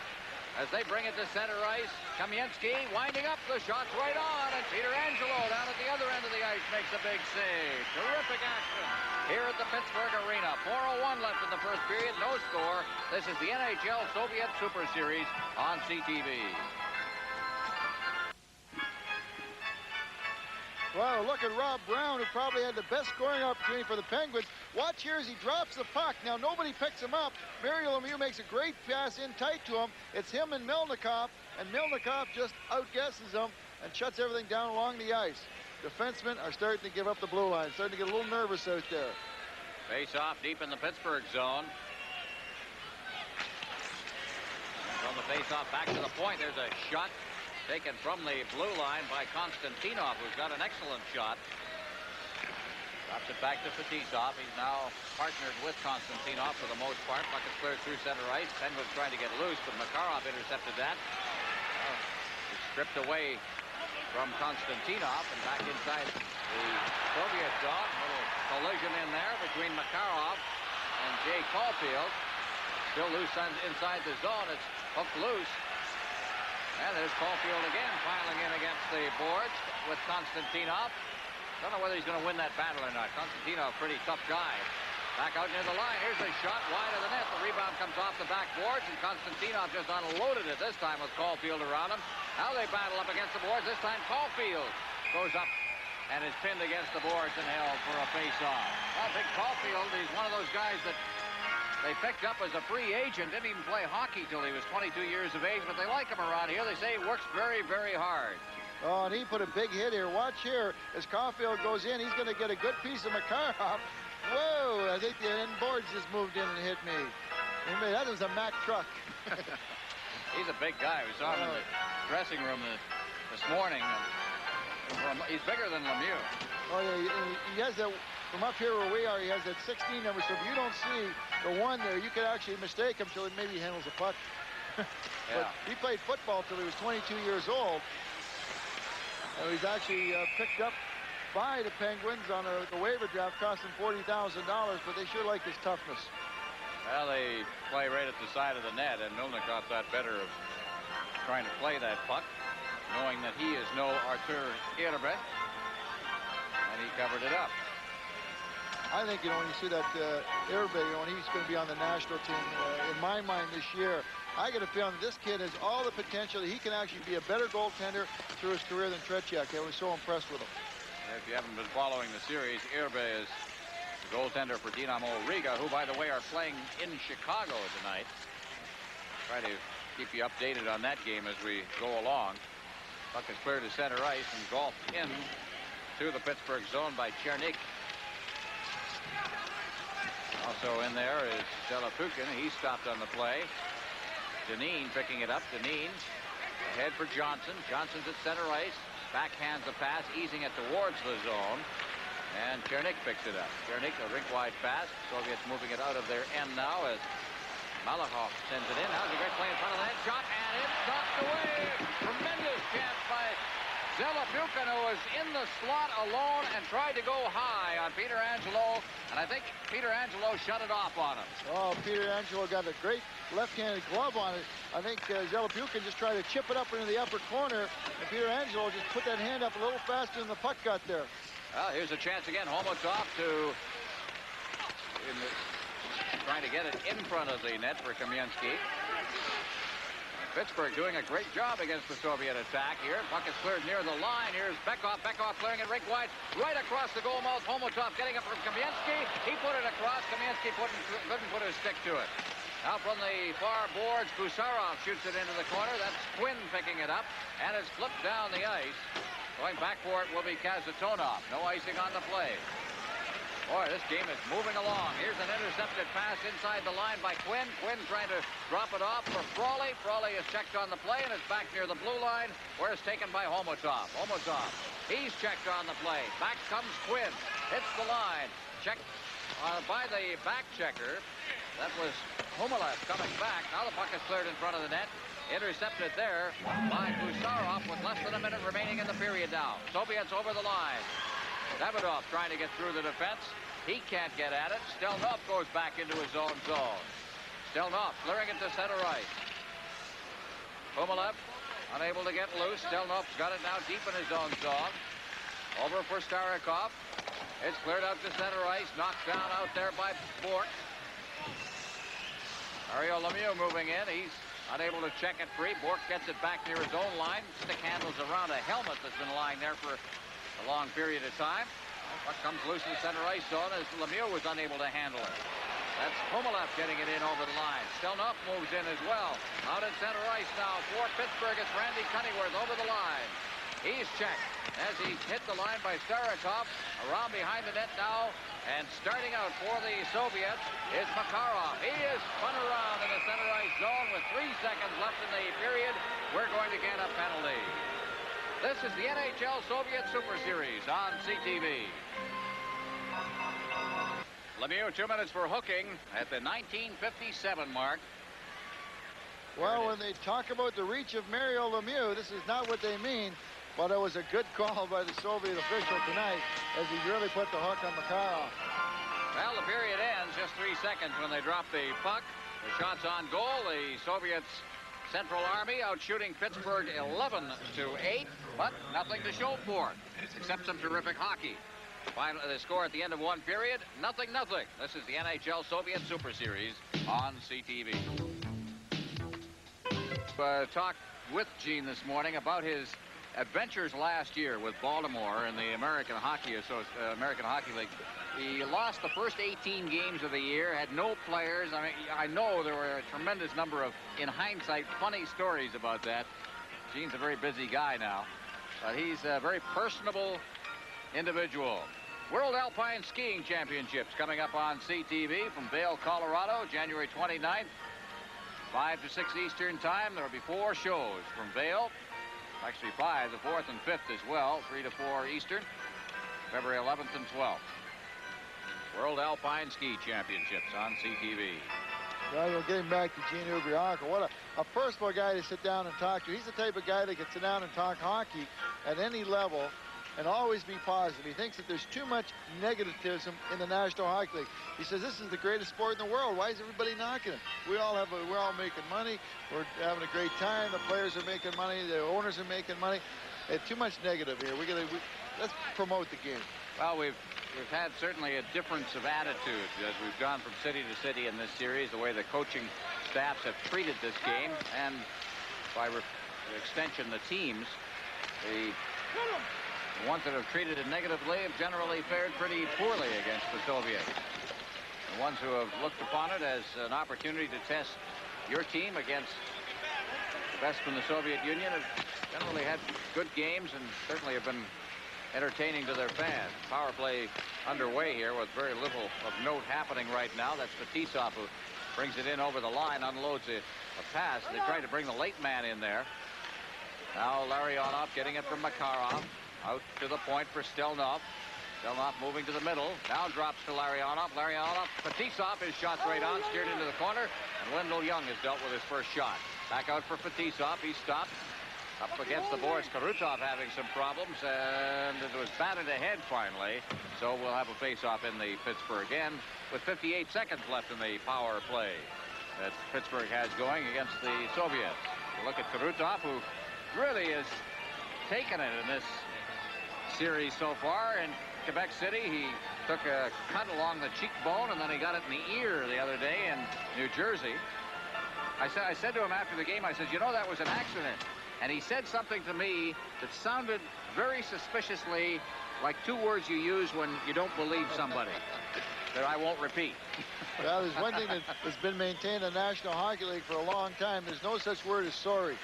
as they bring it to center ice. Kamensky winding up. The shot's right on. And Peter Angelo down at the other end of the ice makes a big save. Terrific action here at the Pittsburgh Arena. 4:01 left in the first period. No score. This is the NHL Soviet Super Series on CTV. Well, look at Rob Brown, who probably had the best scoring opportunity for the Penguins. Watch here as he drops the puck. Now, nobody picks him up. Mario Lemieux makes a great pass in tight to him. It's him and Milnikov, and Milnikov just outguesses him and shuts everything down along the ice. Defensemen are starting to give up the blue line, starting to get a little nervous out there. Face off deep in the Pittsburgh zone. From the face off back to the point, there's a shot taken from the blue line by Konstantinov, who's got an excellent shot. Drops it back to Fetisov. He's now partnered with Konstantinov for the most part. Puck is cleared through center ice. Penguins trying to get loose, but Makarov intercepted that. It's stripped away from Konstantinov and back inside the Soviet zone. A little collision in there between Makarov and Jay Caulfield. Still loose inside the zone. It's hooked loose. And there's Caulfield again, piling in against the boards with Konstantinov. Don't know whether he's going to win that battle or not. Konstantinov, pretty tough guy. Back out near the line. Here's a shot wide of the net. The rebound comes off the backboards, and Konstantinov just unloaded it this time with Caulfield around him. Now they battle up against the boards. This time Caulfield goes up and is pinned against the boards and held for a face-off. Well, Big Caulfield, he's one of those guys that they picked up as a free agent. Didn't even play hockey till he was 22 years of age, but they like him around here. They say he works very, very hard. Oh, and he put a big hit here. Watch here as Caulfield goes in. He's going to get a good piece of Makarov. Whoa, I think the end boards just moved in and hit me. That was a Mack truck. He's a big guy. We saw him in the dressing room this morning. He's bigger than Lemieux. Oh, yeah, he has that, from up here where we are, he has that 16 number, so if you don't see the one there, you could actually mistake him till maybe he handles a puck. But he played football till he was 22 years old. He's actually picked up by the Penguins on the waiver draft, cost him $40,000, but they sure like his toughness. Well, they play right at the side of the net, and Milnikov thought better of trying to play that puck, knowing that he is no Artur Irbe, and he covered it up. I think, when you see that Irbe, he's going to be on the national team, in my mind this year. I get a feeling this kid has all the potential. He can actually be a better goaltender through his career than Tretiak. I was so impressed with him. If you haven't been following the series, Irbe is the goaltender for Dinamo Riga, who, by the way, are playing in Chicago tonight. Try to keep you updated on that game as we go along. Puck is cleared to center ice and golfed in to the Pittsburgh zone by Chernik. Also in there is Zelapukin. He stopped on the play. Deneen picking it up. Deneen ahead for Johnson. Johnson's at center ice. Backhands the pass, easing it towards the zone. And Chernik picks it up. Chernik, a rink-wide pass. Soviets moving it out of their end now as Malakov sends it in. Now it's a great play in front of the net. Shot, and it's knocked away. Tremendous chance by Zelapukin, who was in the slot alone and tried to go high on Peter Angelo, and I think Peter Angelo shut it off on him. Oh, Peter Angelo got a great left-handed glove on it. I think Zelapukin just tried to chip it up into the upper corner, and Peter Angelo just put that hand up a little faster than the puck got there. Well, here's a chance again. Homotov trying to get it in front of the net for Kamensky. Pittsburgh doing a great job against the Soviet attack here. Puck is cleared near the line. Here's Bekov. Bekov clearing it rink wide. Right across the goal mouth. Homotov getting it from Kamensky. He put it across. Kamensky couldn't put his stick to it. Now from the far boards, Gusarov shoots it into the corner. That's Quinn picking it up. And it's flipped down the ice. Going back for it will be Kazatonov. No icing on the play. Boy, this game is moving along. Here's an intercepted pass inside the line by Quinn. Quinn trying to drop it off for Frawley. Frawley is checked on the play, and it's back near the blue line, where it's taken by Homotov. Homotov, he's checked on the play. Back comes Quinn. Hits the line. Checked by the back checker. That was Humalev coming back. Now the puck is cleared in front of the net. Intercepted there by Gusarov with less than a minute remaining in the period now. Soviets over the line. Davidov trying to get through the defense. He can't get at it. Stelnov goes back into his own zone. Stelnov clearing it to center ice. Humalev unable to get loose. Stelnov's got it now deep in his own zone. Over for Starikov. It's cleared out to center ice. Knocked down out there by Bork. Mario Lemieux moving in. He's unable to check it free. Bork gets it back near his own line. Stick handles around a helmet that's been lying there for a long period of time. Puck comes loose in the center ice zone as Lemieux was unable to handle it. That's Humalev getting it in over the line. Stelnoff moves in as well. Out at center ice now for Pittsburgh. It's Randy Cunneyworth over the line. He's checked as he's hit the line by Starikov. Around behind the net now. And starting out for the Soviets is Makarov. He is spun around in the center ice zone with 3 seconds left in the period. We're going to get a penalty. This is the NHL Soviet Super Series on CTV. Lemieux 2 minutes for hooking at the 1957 mark. Well, when they talk about the reach of Mario Lemieux, this is not what they mean, but it was a good call by the Soviet official tonight as he really put the hook on Makarov. Well, the period ends just 3 seconds when they drop the puck. The shot's on goal. The Soviets Central Army out shooting Pittsburgh 11-8, but nothing to show for it, except some terrific hockey. Finally, the score at the end of one period, 0-0. This is the NHL Soviet Super Series on CTV. Talked with Gene this morning about his adventures last year with Baltimore in the American Hockey League. He lost the first 18 games of the year, had no players. I mean, I know there were a tremendous number of, in hindsight, funny stories about that. Gene's a very busy guy now, but he's a very personable individual. World Alpine Skiing Championships coming up on CTV from Vail, Colorado, January 29th, 5 to 6 Eastern time. There will be 4 shows from Vail. Actually 5, the 4th and 5th as well, 3 to 4 Eastern, February 11th and 12th. World Alpine Ski Championships on CTV. Well, we're getting back to Gene Ubriaco. What a personal guy to sit down and talk to. He's the type of guy that can sit down and talk hockey at any level and always be positive. He thinks that there's too much negativism in the National Hockey League. He says this is the greatest sport in the world. Why is everybody knocking it? We're all making money. We're having a great time. The players are making money. The owners are making money. Too much negative here. Let's promote the game. Well, we've had certainly a difference of attitude as we've gone from city to city in this series, the way the coaching staffs have treated this game, and by extension the teams. The ones that have treated it negatively have generally fared pretty poorly against the Soviets. The ones who have looked upon it as an opportunity to test your team against the best from the Soviet Union have generally had good games and certainly have been entertaining to their fans. Power play underway here with very little of note happening right now. That's Fetisov who brings it in over the line, unloads a pass. They tried to bring the late man in there. Now Larionov getting it from Makarov. Out to the point for Stelnoff. Stelnoff moving to the middle. Now drops to Larionov. Fetisov, his shot's right on, steered into the corner. And Wendell Young has dealt with his first shot. Back out for Fetisov. He stopped. Up against the boards. Karutov having some problems. And it was batted ahead finally. So we'll have a face-off in the Pittsburgh end with 58 seconds left in the power play that Pittsburgh has going against the Soviets. You look at Karutov, who really has taken it in this series so far. In Quebec City, he took a cut along the cheekbone, and then he got it in the ear the other day in New Jersey. I said to him after the game, I said, you know, that was an accident. And he said something to me that sounded very suspiciously like 2 words you use when you don't believe somebody, that I won't repeat. Well, there's one thing that's been maintained in the National Hockey League for a long time. There's no such word as sorry.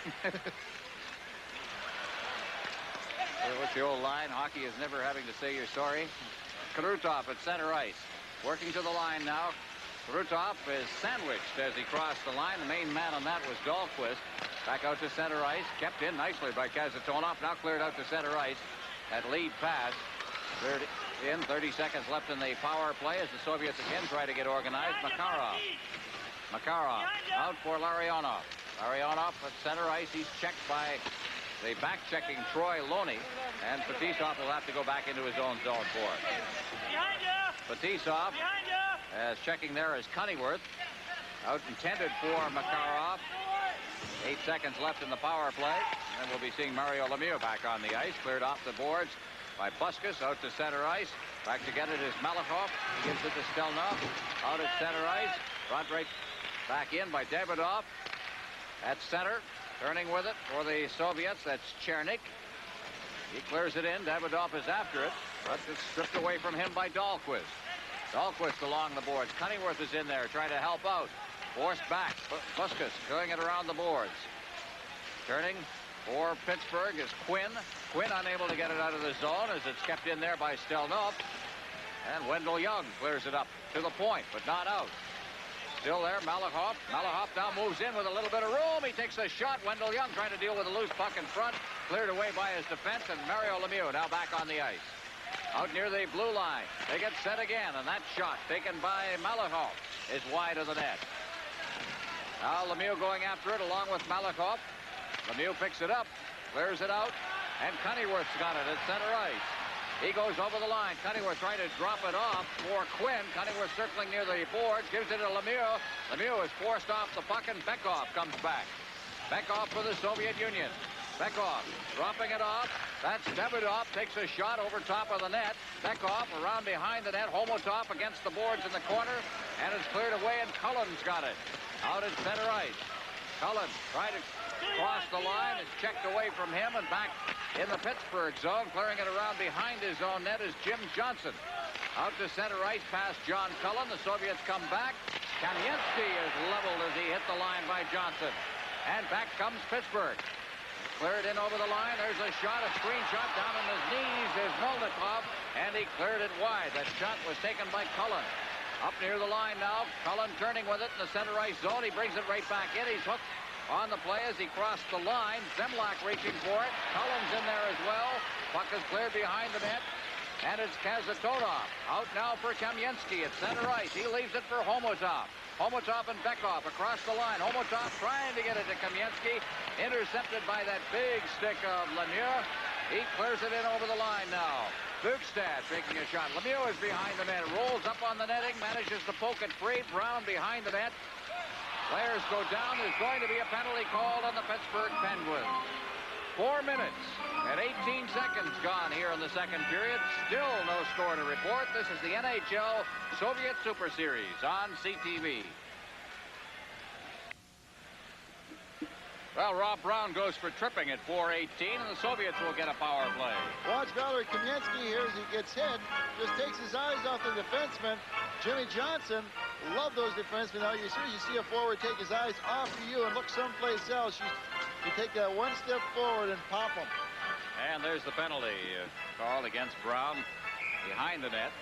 What's the old line? Hockey is never having to say you're sorry. Karutov at center ice. Working to the line now. Karutov is sandwiched as he crossed the line. The main man on that was Dahlquist. Back out to center ice. Kept in nicely by Kazatonov. Now cleared out to center ice. That lead pass. Cleared in. 30 seconds left in the power play as the Soviets again try to get organized. Makarov out for Larionov. Larionov at center ice. He's checked by the back-checking Troy Loney, and Fetisov will have to go back into his own zone for it. Fetisov, as checking there is Cunneyworth, out intended for Makarov. 8 seconds left in the power play, and we'll be seeing Mario Lemieux back on the ice. Cleared off the boards by Buskus, out to center ice. Back to get it is Malakhov. He gives it to Stelnoff, out at center ice. Brought right back in by Davidov at center. Turning with it for the Soviets, that's Chernik. He clears it in. Davidoff is after it, but it's stripped away from him by Dahlquist. Dahlquist along the boards. Cunningworth is in there trying to help out. Forced back. Buskus doing it around the boards. Turning for Pittsburgh is Quinn. Quinn unable to get it out of the zone as it's kept in there by Stelnov. And Wendell Young clears it up to the point, but not out. Still there, Malakoff. Malakoff now moves in with a little bit of room. He takes a shot. Wendell Young trying to deal with a loose puck in front. Cleared away by his defense, and Mario Lemieux now back on the ice. Out near the blue line. They get set again, and that shot taken by Malakoff is wide of the net. Now Lemieux going after it along with Malakoff. Lemieux picks it up, clears it out, and Cunningworth's got it at center ice. He goes over the line. Cunningworth trying to drop it off for Quinn. Cunningworth circling near the boards, gives it to Lemieux. Lemieux is forced off the puck, and Bekov comes back. Bekov for the Soviet Union. Bekov dropping it off. That's Davidoff, takes a shot over top of the net. Bekov around behind the net. Homotop against the boards in the corner, and it's cleared away, and Cullen's got it. Out at center ice. Cullen trying to cross the line. It's checked away from him and back in the Pittsburgh zone. Clearing it around behind his own net is Jim Johnson. Out to center ice past John Cullen. The Soviets come back. Kamensky is leveled as he hit the line by Johnson. And back comes Pittsburgh. Cleared in over the line. There's a shot, a screen shot down on his knees is Melnikov, and he cleared it wide. That shot was taken by Cullen. Up near the line now. Cullen turning with it in the center ice zone. He brings it right back in. He's hooked on the play as he crossed the line. Zemlak reaching for it. Cullen's in there as well. Puck is cleared behind the net. And it's Kazatonov. Out now for Kamensky at center ice. He leaves it for Homotop. Homotop and Bekov across the line. Homotop trying to get it to Kamensky. Intercepted by that big stick of Lemieux. He clears it in over the line now. Bukestad making a shot. Lemieux is behind the net. Rolls up on the netting. Manages to poke it free. Brown behind the net. Players go down. There's going to be a penalty called on the Pittsburgh Penguins. 4 minutes and 18 seconds gone here in the second period. Still no score to report. This is the NHL Soviet Super Series on CTV. Well, Rob Brown goes for tripping at 4:18, and the Soviets will get a power play. Watch Valery Kamensky here as he gets hit. Just takes his eyes off the defenseman. Jimmy Johnson, love those defensemen. Now, you see a forward take his eyes off of you and look someplace else. You take that one step forward and pop him. And there's the penalty called against Brown behind the net.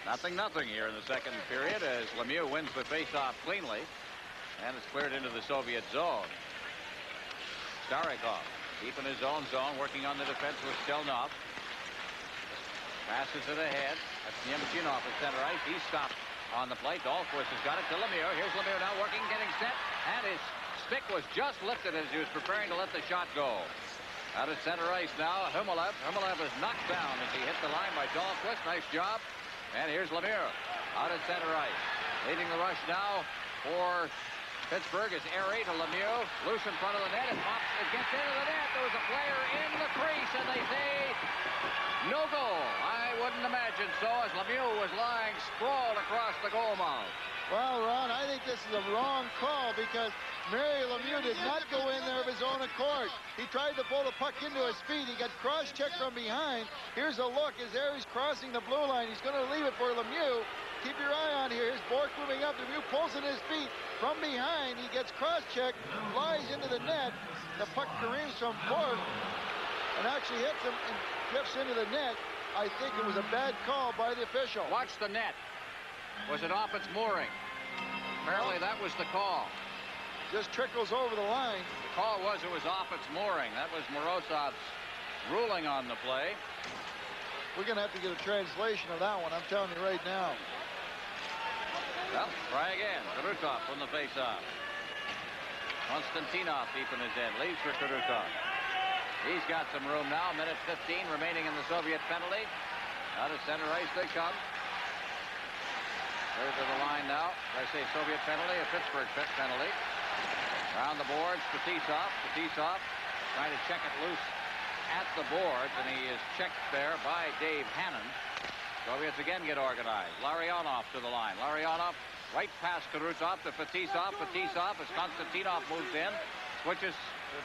0-0 here in the second period as Lemieux wins the faceoff cleanly. And it's cleared into the Soviet zone. Starikov deep in his own zone, working on the defense with Stelnov. Passes it ahead. That's Nemchinov at center ice. He's stopped on the plate. Dahlquist has got it to Lemieux. Here's Lemieux now working, getting set. And his stick was just lifted as he was preparing to let the shot go. Out at center ice now, Humilev. Humilev is knocked down as he hit the line by Dahlquist. Nice job. And here's Lemieux out at center ice. Leading the rush now for Pittsburgh is Airy to Lemieux. Loose in front of the net. It pops. It gets into the net. There was a player in the crease, and they say no goal. I wouldn't imagine so, as Lemieux was lying sprawled across the goal mouth. Well, Ron, I think this is a wrong call because Mario Lemieux did not go in there of his own accord. He tried to pull the puck into his feet. He got cross-checked from behind. Here's a look as Airy's crossing the blue line. He's going to leave it for Lemieux. Keep your eye on here. Here's Bork moving up. Lemieux pulls in his feet from behind. He gets cross-checked, flies into the net. The puck careens from Bork and actually hits him and drifts into the net. I think it was a bad call by the official. Watch the net. Was it off its mooring? Apparently that was the call. Just trickles over the line. The call was it was off its mooring. That was Morozov's ruling on the play. We're going to have to get a translation of that one, I'm telling you right now. Well, try again. Kurutov from the faceoff. Konstantinov deep in his end. Leaves for Kurutov. He's got some room now. 1:15 remaining in the Soviet penalty. Out of center ice they come. There's to the line now. I say Soviet penalty, a Pittsburgh penalty. Around the boards, Fetisov. Fetisov trying to check it loose at the boards, and he is checked there by Dave Hannon. Soviets again get organized. Larionov to the line. Larionov right past Kurutov to Fetisov. Fetisov as Konstantinov moves in. Switches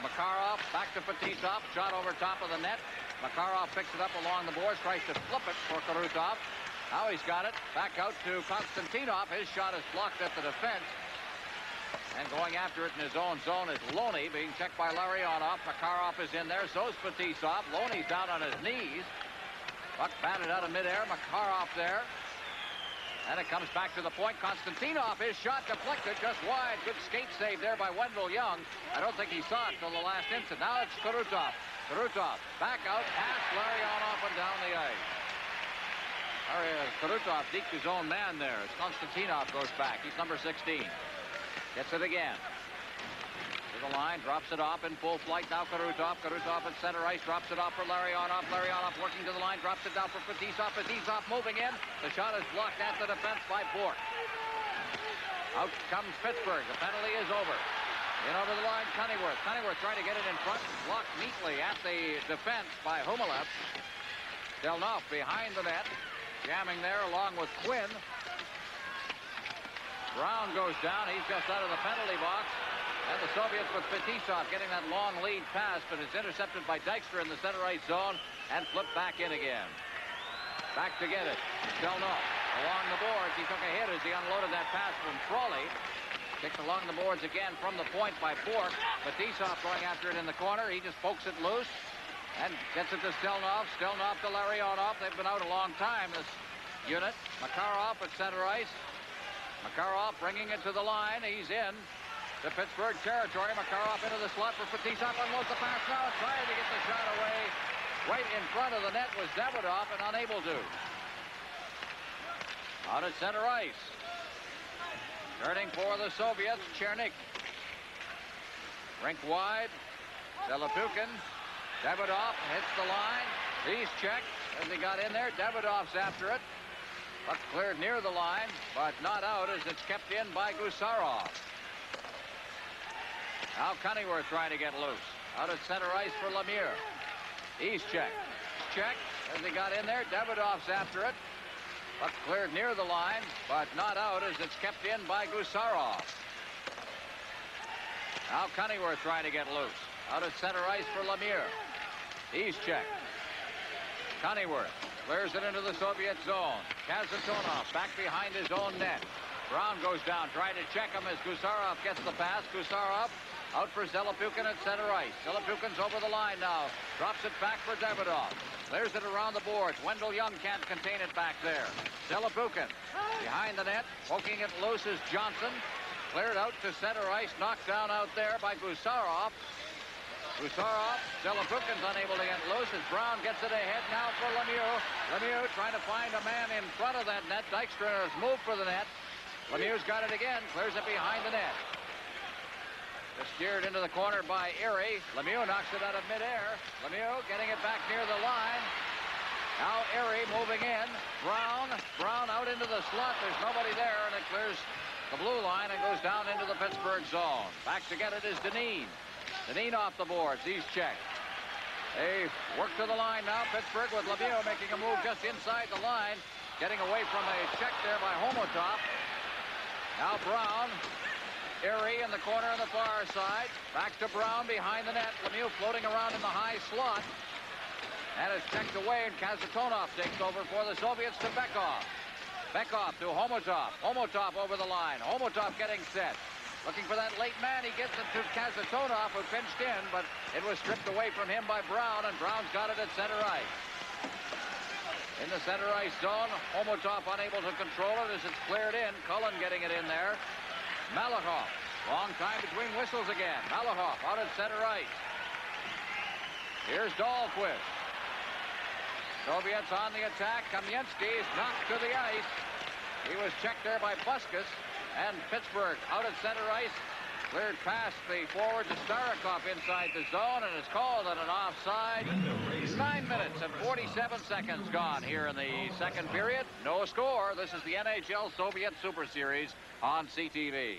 Makarov back to Fetisov. Shot over top of the net. Makarov picks it up along the boards. Tries to flip it for Karutov. Now he's got it. Back out to Konstantinov. His shot is blocked at the defense. And going after it in his own zone is Loney, being checked by Larionov. Makarov is in there. So's Fetisov. Loney's down on his knees. Puck batted out of midair. Makarov there. And it comes back to the point. Konstantinov, his shot deflected just wide. Good skate save there by Wendell Young. I don't think he saw it till the last instant. Now it's Karutov. Karutov back out past Larionov and down the ice. Karutov deked his own man there as Konstantinov goes back. He's number 16. Gets it again. To the line, drops it off in full flight. Now Karutov. Karutov at center ice, drops it off for Larionov. Larionov working to the line, drops it down for Fetisov. Fetisov moving in. The shot is blocked at the defense by Bourque. Out comes Pittsburgh. The penalty is over. In over the line, Cunneyworth. Cunneyworth trying to get it in front. Blocked neatly at the defense by Humalev. Stelnoff behind the net. Jamming there along with Quinn. Brown goes down. He's just out of the penalty box. And the Soviets with Fetisov getting that long lead pass, but it's intercepted by Dykstra in the center ice zone and flipped back in again. Back to get it. Stelnoff along the boards. He took a hit as he unloaded that pass from Frawley. Kicked along the boards again from the point by Bourque. Fetisov going after it in the corner. He just pokes it loose and gets it to Stelnoff. Stelnoff to Larionov. They've been out a long time, this unit. Makarov at center ice. Makarov bringing it to the line. He's in to Pittsburgh territory. Makarov into the slot for Fetisov. Unloads the pass now. Trying to get the shot away. Right in front of the net was Davidoff and unable to. Out at center ice. Turning for the Soviets, Chernik. Rink wide. Zelepukin. Davidoff hits the line. He's checked as he got in there. Davidoff's after it. Puck cleared near the line, but not out as it's kept in by Gusarov. Now Cunneyworth trying to get loose. Out at center ice for Lemieux. He's checked. Checked as he got in there. Davidoff's after it. Puck cleared near the line, but not out as it's kept in by Gusarov. Now Cunneyworth trying to get loose. Out at center ice for Lemieux. He's checked. Cunneyworth clears it into the Soviet zone. Kazatonov back behind his own net. Brown goes down, trying to check him as Gusarov gets the pass. Gusarov out for Zelepukin at center ice. Zelepukin's over the line now. Drops it back for Davidoff. Clears it around the boards. Wendell Young can't contain it back there. Zelepukin behind the net. Poking it loose is Johnson. Cleared out to center ice. Knocked down out there by Gusarov. Gusarov, Zelepukin's unable to get loose as Brown gets it ahead now for Lemieux. Lemieux trying to find a man in front of that net. Dykstra has moved for the net. Lemieux's got it again. Clears it behind the net. Just steered into the corner by Erie. Lemieux knocks it out of midair. Lemieux getting it back near the line. Now Erie moving in. Brown out into the slot. There's nobody there, and it clears the blue line and goes down into the Pittsburgh zone. Back to get it is Dineen. Dineen off the boards. He's checked. They work to the line now. Pittsburgh with Lemieux making a move just inside the line. Getting away from a check there by Homotop. Now Brown. Erie in the corner on the far side. Back to Brown behind the net. Lemieux floating around in the high slot. And it's checked away, and Kazatonov takes over for the Soviets to Bekov. Bekov to Homotop. Homotop over the line. Homotop getting set. Looking for that late man. He gets it to Kazatonov, who pinched in, but it was stripped away from him by Brown, and Brown's got it at center ice. In the center ice zone, Homotop unable to control it as it's cleared in. Cullen getting it in there. Malakoff. Long time between whistles again. Malakoff out at center ice. Here's Dahlquist. Soviets on the attack. Kamensky is knocked to the ice. He was checked there by Buskus. And Pittsburgh out at center ice. Cleared past the forward to Starikov inside the zone, and is called on an offside. 9 minutes and 47 seconds gone here in the second period. No score. This is the NHL Soviet Super Series on CTV.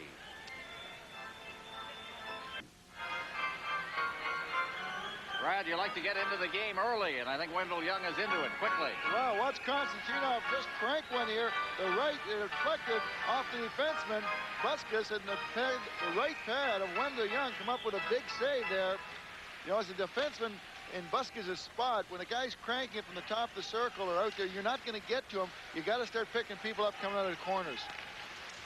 Brad, you like to get into the game early, and I think Wendell Young is into it quickly. Well, watch Konstantinov just crank one here. The right, it deflected off the defenseman, Buskus, and the right pad of Wendell Young come up with a big save there. You know, as a defenseman in Buskus' spot, when a guy's cranking it from the top of the circle or out there, you're not going to get to him. You got to start picking people up coming out of the corners.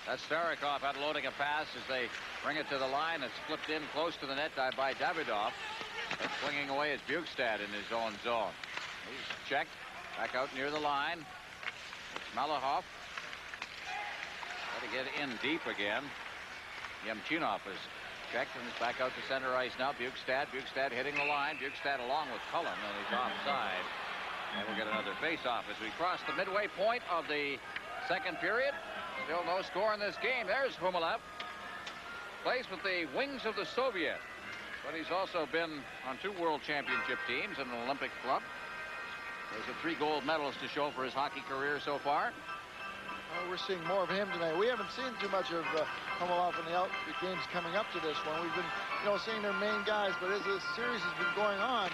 That's Starikov unloading a pass as they bring it to the line. It's flipped in close to the net by Davidoff. That's swinging away as Bukestad in his own zone. He's checked back out near the line. It's Malahoff. Got to get in deep again. Yemchinov is checked and is back out to center ice now. Bukestad hitting the line. Bukestad along with Cullen, and he's offside. And we'll get another face-off as we cross the midway point of the second period. Still no score in this game. There's Humalev. Plays with the Wings of the Soviet. But he's also been on 2 world championship teams and an Olympic club. There's 3 gold medals to show for his hockey career so far. Well, we're seeing more of him tonight. We haven't seen too much of Humalev in the games coming up to this one. We've been, seeing their main guys, but as this series has been going on,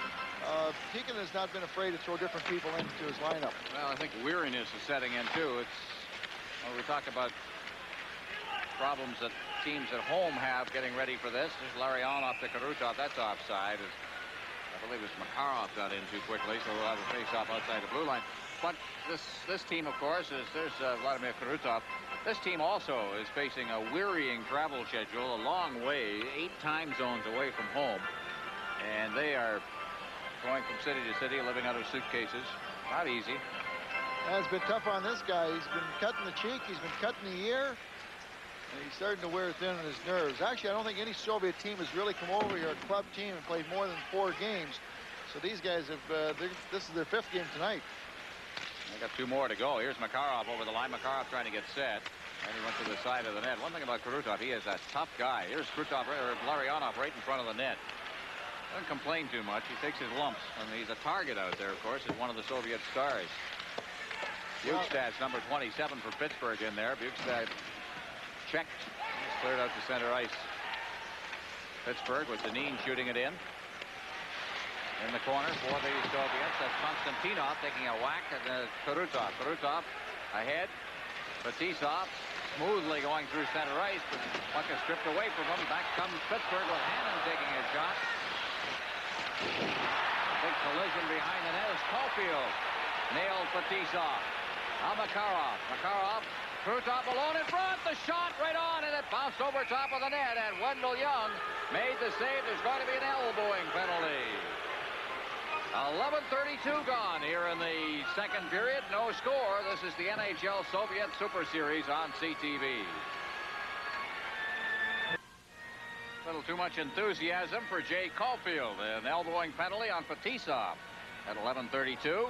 Pekin has not been afraid to throw different people into his lineup. Well, I think weariness is setting in too. We talk about problems that teams at home have getting ready for this. There's Larionov to Karutov. That's offside. I believe it's Makarov got in too quickly, so we'll have a face-off outside the blue line. But this team, of course, there's Vladimir Karutov. This team also is facing a wearying travel schedule, a long way, 8 time zones away from home. And they are going from city to city, living out of suitcases. Not easy. It's been tough on this guy. He's been cutting the cheek. He's been cutting the ear. And he's starting to wear thin on his nerves. Actually, I don't think any Soviet team has really come over here, a club team, and played more than 4 games. So these guys have, this is their 5th game tonight. They got 2 more to go. Here's Makarov over the line. Makarov trying to get set. And he went to the side of the net. One thing about Karutov, he is a tough guy. Here's Larionov right in front of the net. Doesn't complain too much. He takes his lumps. And he's a target out there, of course, as one of the Soviet stars. Bukestad's number 27 for Pittsburgh in there. Bukestad checked. He's cleared out to center ice. Pittsburgh with Deneen shooting it in. In the corner for the Soviets. That's Konstantinov taking a whack at Karutov. Karutov ahead. Fetisov smoothly going through center ice, but puck is stripped away from him. Back comes Pittsburgh with Hannon taking a shot. Big collision behind the net as Caulfield nailed Fetisov. Now Makarov. Krutov alone in front. The shot right on, and it bounced over top of the net, and Wendell Young made the save. There's going to be an elbowing penalty. 11:32 gone here in the second period. No score. This is the NHL Soviet Super Series on CTV. A little too much enthusiasm for Jay Caulfield. An elbowing penalty on Fetisov at 11:32.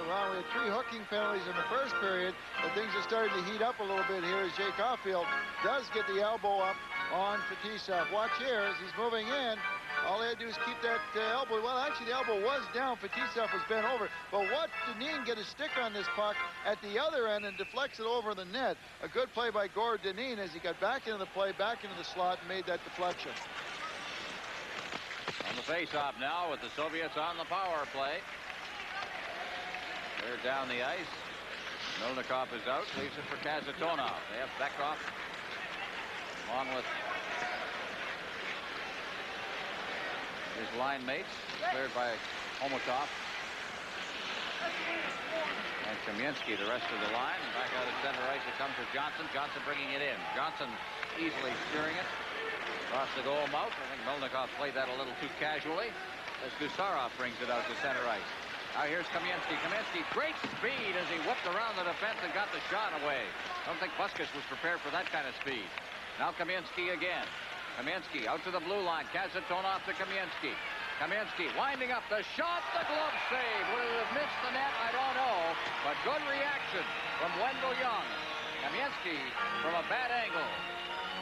Well, we had 3 hooking penalties in the first period, but things are starting to heat up a little bit here as Jay Caulfield does get the elbow up on Fetisov. Watch here as he's moving in. All they had to do is keep that elbow. Well, actually, the elbow was down. Fetisov was bent over. But watch Deneen get a stick on this puck at the other end and deflects it over the net. A good play by Gord Deneen as he got back into the play, back into the slot, and made that deflection. On the face-off now with the Soviets on the power play. They're down the ice. Milnikov is out. Leaves it for Kazatonov. They have Beckhoff along with his line mates. Cleared by Homotov. And Kamensky, the rest of the line. And back out at center ice it comes to Johnson. Johnson bringing it in. Johnson easily steering it across the goal mouth. I think Milnikov played that a little too casually as Gusarov brings it out to center ice. Now here's Kamensky. Kamensky, great speed as he whipped around the defense and got the shot away. I don't think Buskus was prepared for that kind of speed. Now Kamensky again. Kamensky out to the blue line. Kazatonov to Kamensky. Kamensky winding up the shot. The glove save. Would it have missed the net? I don't know. But good reaction from Wendell Young. Kamensky from a bad angle.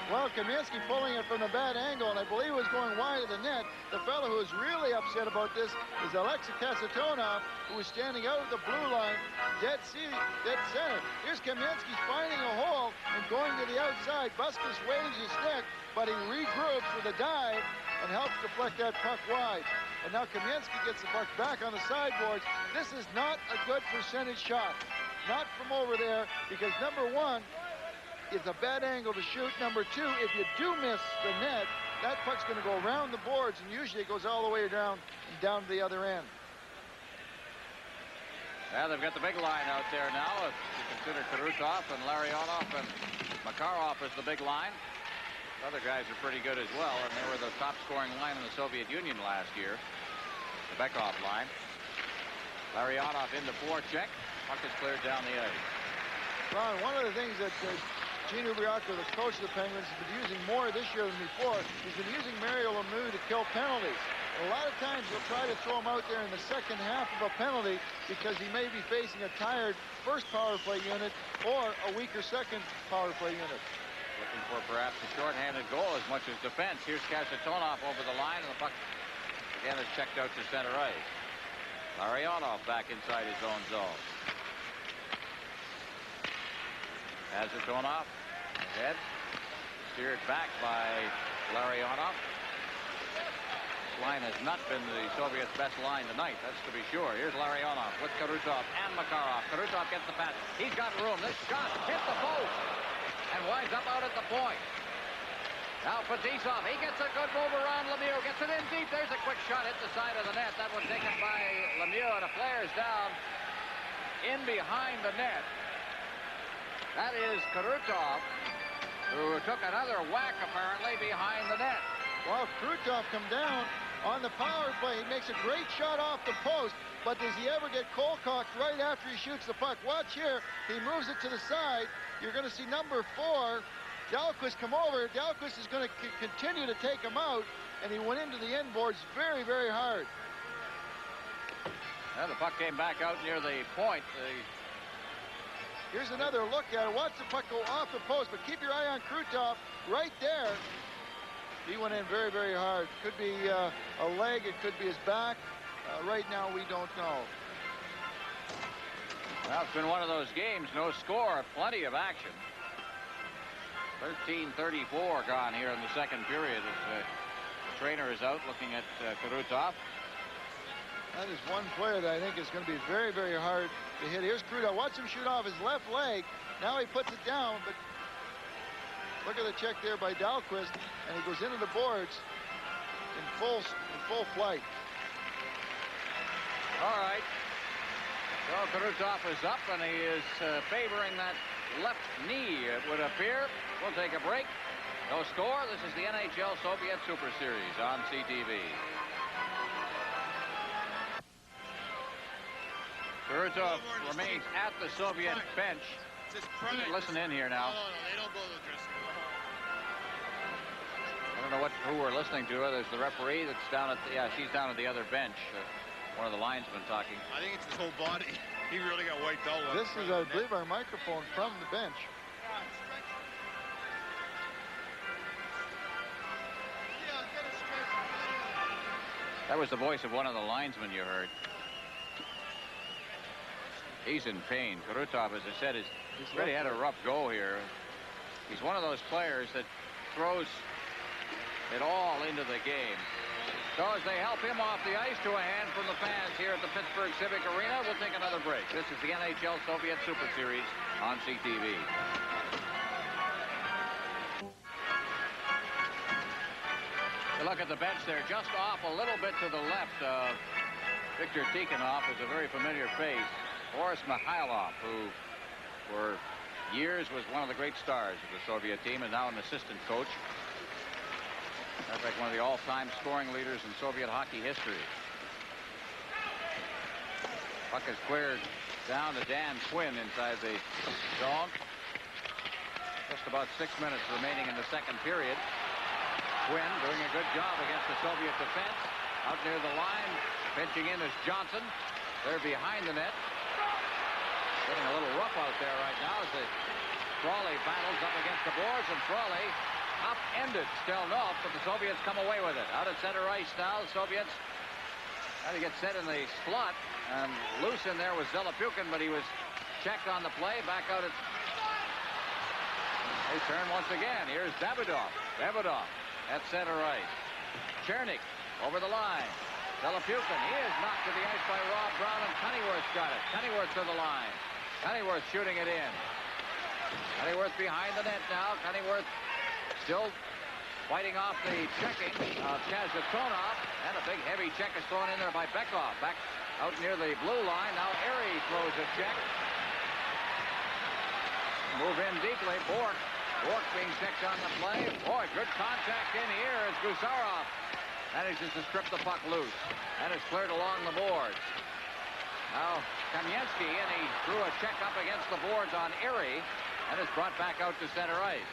Well, Kamensky pulling it from the bad angle, and I believe it was going wide of the net. The fellow who is really upset about this is Alexei Kasatonov, who was standing out of the blue line, dead center. Here's Kamensky finding a hole and going to the outside. Buskus waves his stick, but he regroups with a dive and helps deflect that puck wide. And now Kamensky gets the puck back on the sideboards. This is not a good percentage shot. Not from over there, because number one, it's a bad angle to shoot. Number two, if you do miss the net, that puck's going to go around the boards, and usually it goes all the way down to the other end. Yeah, they've got the big line out there now. If you consider Krutov and Larionov and Makarov as the big line. The other guys are pretty good as well, and they were the top-scoring line in the Soviet Union last year. The Bekov line. Larionov in the forecheck. Puck is cleared down the ice. Ron, one of the things that Gene Ubriaco, the coach of the Penguins, has been using more this year than before. He's been using Mario Lemieux to kill penalties. A lot of times he'll try to throw him out there in the second half of a penalty because he may be facing a tired first power play unit or a weaker second power play unit. Looking for perhaps a shorthanded goal as much as defense. Here's Kasatonov over the line, and the puck again is checked out to center ice. Larionov back inside his own zone. Kasatonov ahead, steered back by Larionov. Line has not been the Soviets' best line tonight, that's to be sure. Here's Larionov with Krutov and Makarov. Krutov gets the pass. He's got room. This shot hit the post and winds up out at the point. Now Fetisov, he gets a good move around Lemieux. Gets it in deep. There's a quick shot, hit the side of the net. That one taken by Lemieux, and it flares down in behind the net. That is Krutov, who took another whack apparently behind the net. Well, Krutov come down on the power play. He makes a great shot off the post, but does he ever get cold-cocked right after he shoots the puck? Watch here. He moves it to the side. You're going to see number 4, Dahlquist, come over. Dahlquist is going to continue to take him out, and he went into the end boards very, very hard. Well, the puck came back out near the point. Here's another look at it. Watch the puck go off the post, but keep your eye on Krutov right there. He went in very, very hard. Could be a leg, it could be his back. Right now, we don't know. Well, it's been one of those games, no score, plenty of action. 13:34 gone here in the second period as the trainer is out looking at Krutov. That is one player that I think is going to be very, very hard to hit. Here's Krutov. Watch him shoot off his left leg. Now he puts it down, but look at the check there by Dahlquist, and he goes into the boards in full flight. All right. So Krutov is up, and he is favoring that left knee, it would appear. We'll take a break. No score. This is the NHL Soviet Super Series on CTV. Krutov remains at the Soviet bench. Listen in here now. No, they don't go to the dressing room. I don't know who we're listening to. There's the referee that's down at the, she's down at the other bench. One of the linesmen talking. I think it's his whole body. He really got wiped out. This is, I believe, our microphone from the bench. That was the voice of one of the linesmen you heard. He's in pain. Krutov, as I said, he's really had a rough go here. He's one of those players that throws it all into the game. So as they help him off the ice, to a hand from the fans here at the Pittsburgh Civic Arena, we'll take another break. This is the NHL Soviet Super Series on CTV. You look at the bench there, just off a little bit to the left of Viktor Tikhonov is a very familiar face. Boris Mikhailov, who for years was one of the great stars of the Soviet team, and now an assistant coach. In fact, one of the all-time scoring leaders in Soviet hockey history. Puck is cleared down to Dan Quinn inside the zone. Just about 6 minutes remaining in the second period. Quinn doing a good job against the Soviet defense. Out near the line, pitching in is Johnson. They're behind the net. Getting a little rough out there right now as the Frawley battles up against the boards, and Frawley upended Stelnov, but the Soviets come away with it. Out at center ice now, the Soviets had to get set in the slot, and loose in there was Zelepukin, but he was checked on the play. Back out at... They turn once again. Here's Davidov. Davidov at center ice. Chernik over the line. Delapukin, he is knocked to the ice by Rob Brown, and Cunneyworth's got it. Cunneyworth to the line. Cunneyworth shooting it in. Cunneyworth behind the net now. Cunneyworth still fighting off the checking of Kazatonov, and a big heavy check is thrown in there by Bekov. Back out near the blue line. Now Erie throws a check. Move in deeply. Bork being checked on the play. Boy, good contact in here as Gusarov manages to strip the puck loose. And it's cleared along the boards. Now Kamensky, and he threw a check up against the boards on Erie, and it's brought back out to center ice.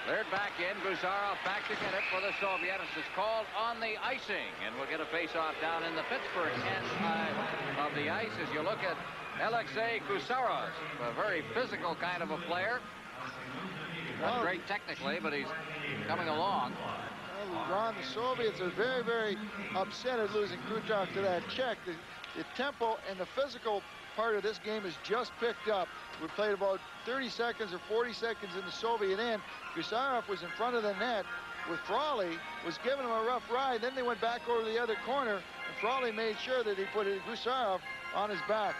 Cleared back in. Gusarov back to get it for the Soviets. It's called on the icing, and we'll get a face-off down in the Pittsburgh end side of the ice as you look at Alexei Gusarov, a very physical kind of a player. Not great technically, but he's coming along. Ron, the Soviets are very, very upset at losing Krutov to that check. The tempo and the physical part of this game is just picked up. We played about 30 seconds or 40 seconds in the Soviet end. Gusarov was in front of the net with Frawley, was giving him a rough ride. Then they went back over to the other corner, and Frawley made sure that he put Gusarov on his back.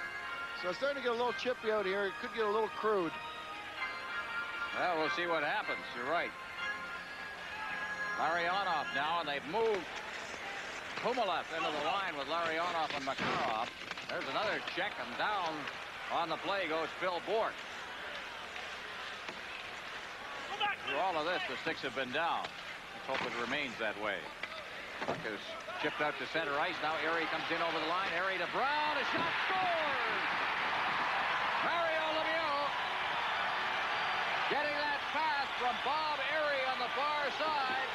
So it's starting to get a little chippy out here. It could get a little crude. Well, we'll see what happens. You're right. Larionov now, and they've moved Kumalev into the line with Larionov and Makarov. There's another check, and down on the play goes Phil Bork. Through all of this, the Sticks have been down. Let's hope it remains that way. Puck is chipped out to center ice. Now Erie comes in over the line. Erie to Brown. A shot scores! Mario Lemieux getting that pass from Bob Erie on the far side.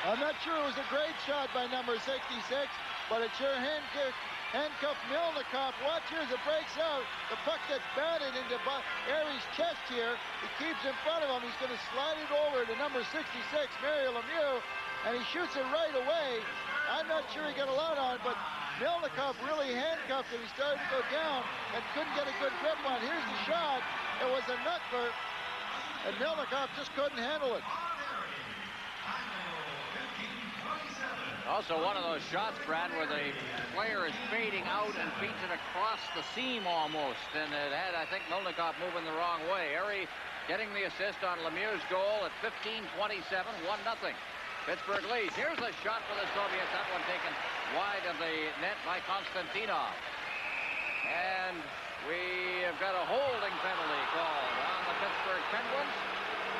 I'm not sure it was a great shot by number 66, but it sure handcuffed Milnikov. Watch here as it breaks out. The puck gets batted into Erie's chest here. He keeps in front of him. He's going to slide it over to number 66, Mario Lemieux, and he shoots it right away. I'm not sure he got a lot on, but Milnikov really handcuffed him. He started to go down and couldn't get a good grip on. Here's the shot. It was a knuckler, and Milnikov just couldn't handle it. Also one of those shots, Brad, where the player is fading out and feeds it across the seam almost. And it had, I think, Milnikov moving the wrong way. Erie getting the assist on Lemieux's goal at 15:27, 1-0. Pittsburgh leads. Here's a shot for the Soviets. That one taken wide of the net by Konstantinov. And we have got a holding penalty called on the Pittsburgh Penguins.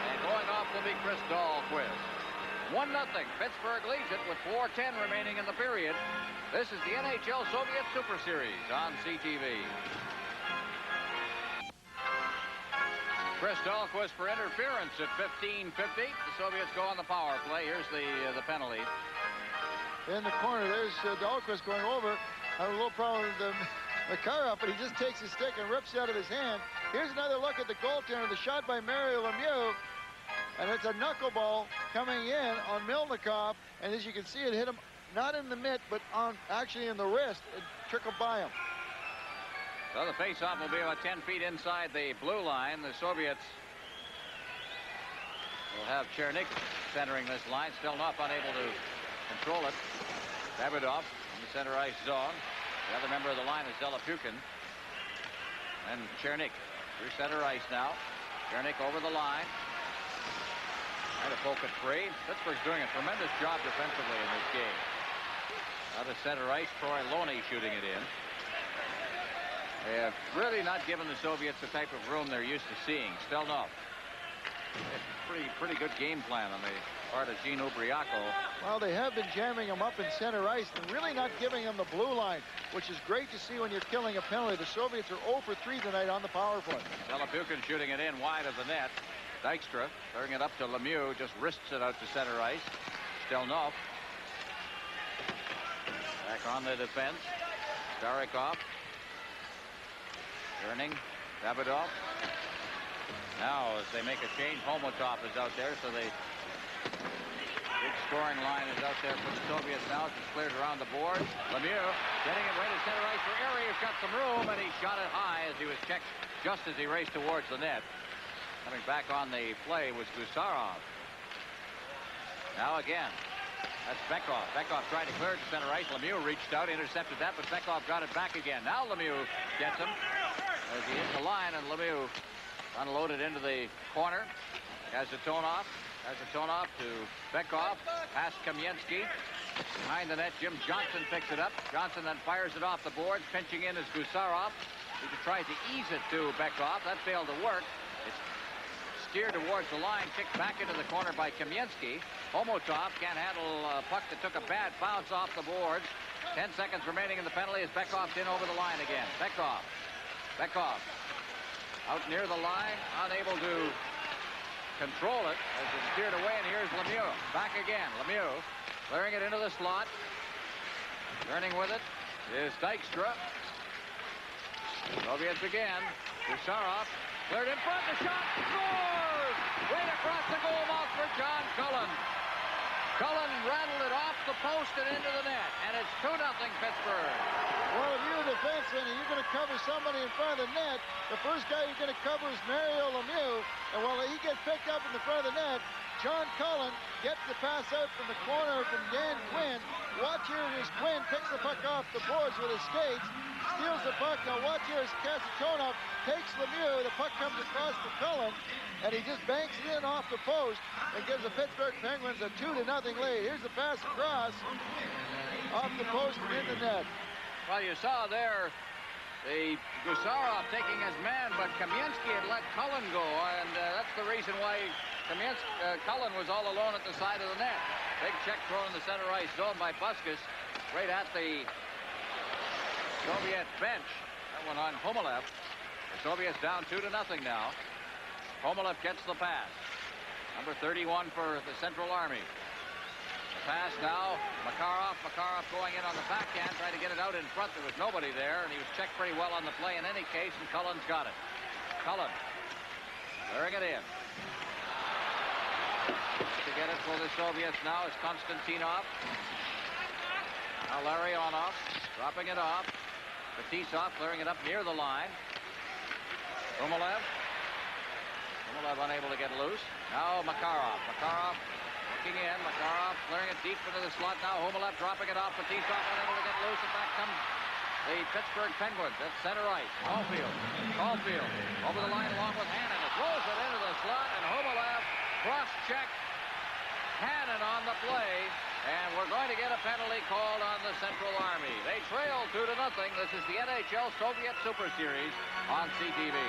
And going off will be Chris Dahlquist. 1-0. Pittsburgh leads it with 4:10 remaining in the period. This is the NHL Soviet Super Series on CTV. Chris Dahlquist for interference at 15:50. The Soviets go on the power play. Here's the penalty. In the corner, there's Dahlquist going over. Had a little problem with the Makarov, but he just takes his stick and rips it out of his hand. Here's another look at the goaltender. The shot by Mario Lemieux. And it's a knuckleball coming in on Milnikov. And as you can see, it hit him not in the mitt, but actually in the wrist. It trickled by him. So the faceoff will be about 10 feet inside the blue line. The Soviets will have Chernik centering this line. Still not unable to control it. Davidov in the center ice zone. The other member of the line is Delapukin. And Chernik through center ice now. Chernik over the line. Trying to poke it free. Pittsburgh's doing a tremendous job defensively in this game. Out of center ice, Troy Loney shooting it in. They have really not given the Soviets the type of room they're used to seeing. Stelnov. Pretty good game plan on the part of Gene Ubriaco. Well, they have been jamming him up in center ice and really not giving him the blue line, which is great to see when you're killing a penalty. The Soviets are 0 for 3 tonight on the power play. Delapukin shooting it in wide of the net. Dykstra throwing it up to Lemieux, just wrists it out to center ice. Stelnov back on the defense. Starikov turning. Davidov. Now as they make a change, Homotov is out there, so the big scoring line is out there for the Soviets now. It's cleared around the board. Lemieux getting it right at center ice for Erie. He's got some room, and he shot it high as he was checked just as he raced towards the net. Coming back on the play was Gusarov. Now again, That's Beckhoff. Beckhoff tried to clear it to center ice. Lemieux reached out, intercepted that, but Beckhoff got it back again. Now Lemieux gets him as he hits the line, and Lemieux unloaded into the corner. Kasatonov to Beckhoff. Past Kamensky. Behind the net, Jim Johnson picks it up. Johnson then fires it off the boards. Pinching in is Gusarov. He tried to ease it to Beckhoff. That failed to work. It's steered towards the line, kicked back into the corner by Kamensky. Homotov can't handle a puck that took a bad bounce off the boards. 10 seconds remaining in the penalty as Beckhoff's in over the line again. Beckhoff out near the line, unable to control it as it's steered away, and here's Lemieux. Back again. Lemieux clearing it into the slot. Turning with it is Dykstra. Soviets again. Gusarov cleared in front. The shot scores! Right across the goal mouth for John Cullen. Cullen rattled it off the post and into the net, and it's 2-0 Pittsburgh. Well, if you're a defenseman and you're going to cover somebody in front of the net, the first guy you're going to cover is Mario Lemieux. And while he gets picked up in the front of the net, John Cullen gets the pass out from the corner from Dan Quinn. Watch here as Quinn picks the puck off the boards with his skates, steals the puck. Now watch here as Kasatonov takes Lemieux. The puck comes across to Cullen, and he just banks it in off the post and gives the Pittsburgh Penguins a 2-0 lead. Here's the pass across off the post and in the net. Well, you saw there the Gusarov taking his man, but Kamensky had let Cullen go, and that's the reason why Cullen was all alone at the side of the net. Big check thrown in the center ice zone by Buskus, right at the Soviet bench. That one on Homolev. The Soviets down 2-0 now. Homolev gets the pass. Number 31 for the Central Army. The pass now, Makarov going in on the backhand, trying to get it out in front. There was nobody there, and he was checked pretty well on the play in any case, and Cullen's got it. Cullen clearing it in. To get it for the Soviets now is Konstantinov. Now Larionov dropping it off. Fetisov clearing it up near the line. Humolev unable to get loose. Now Makarov looking in. Makarov clearing it deep into the slot. Now Humolev dropping it off. Fetisov unable to get loose, and back comes the Pittsburgh Penguins at center ice. Caulfield over the line along with Hannon. It throws it into the slot, and Humolev cross-check Hannon on the play, and we're going to get a penalty called on the Central Army. They trail 2-0. This is the NHL Soviet Super Series on CTV.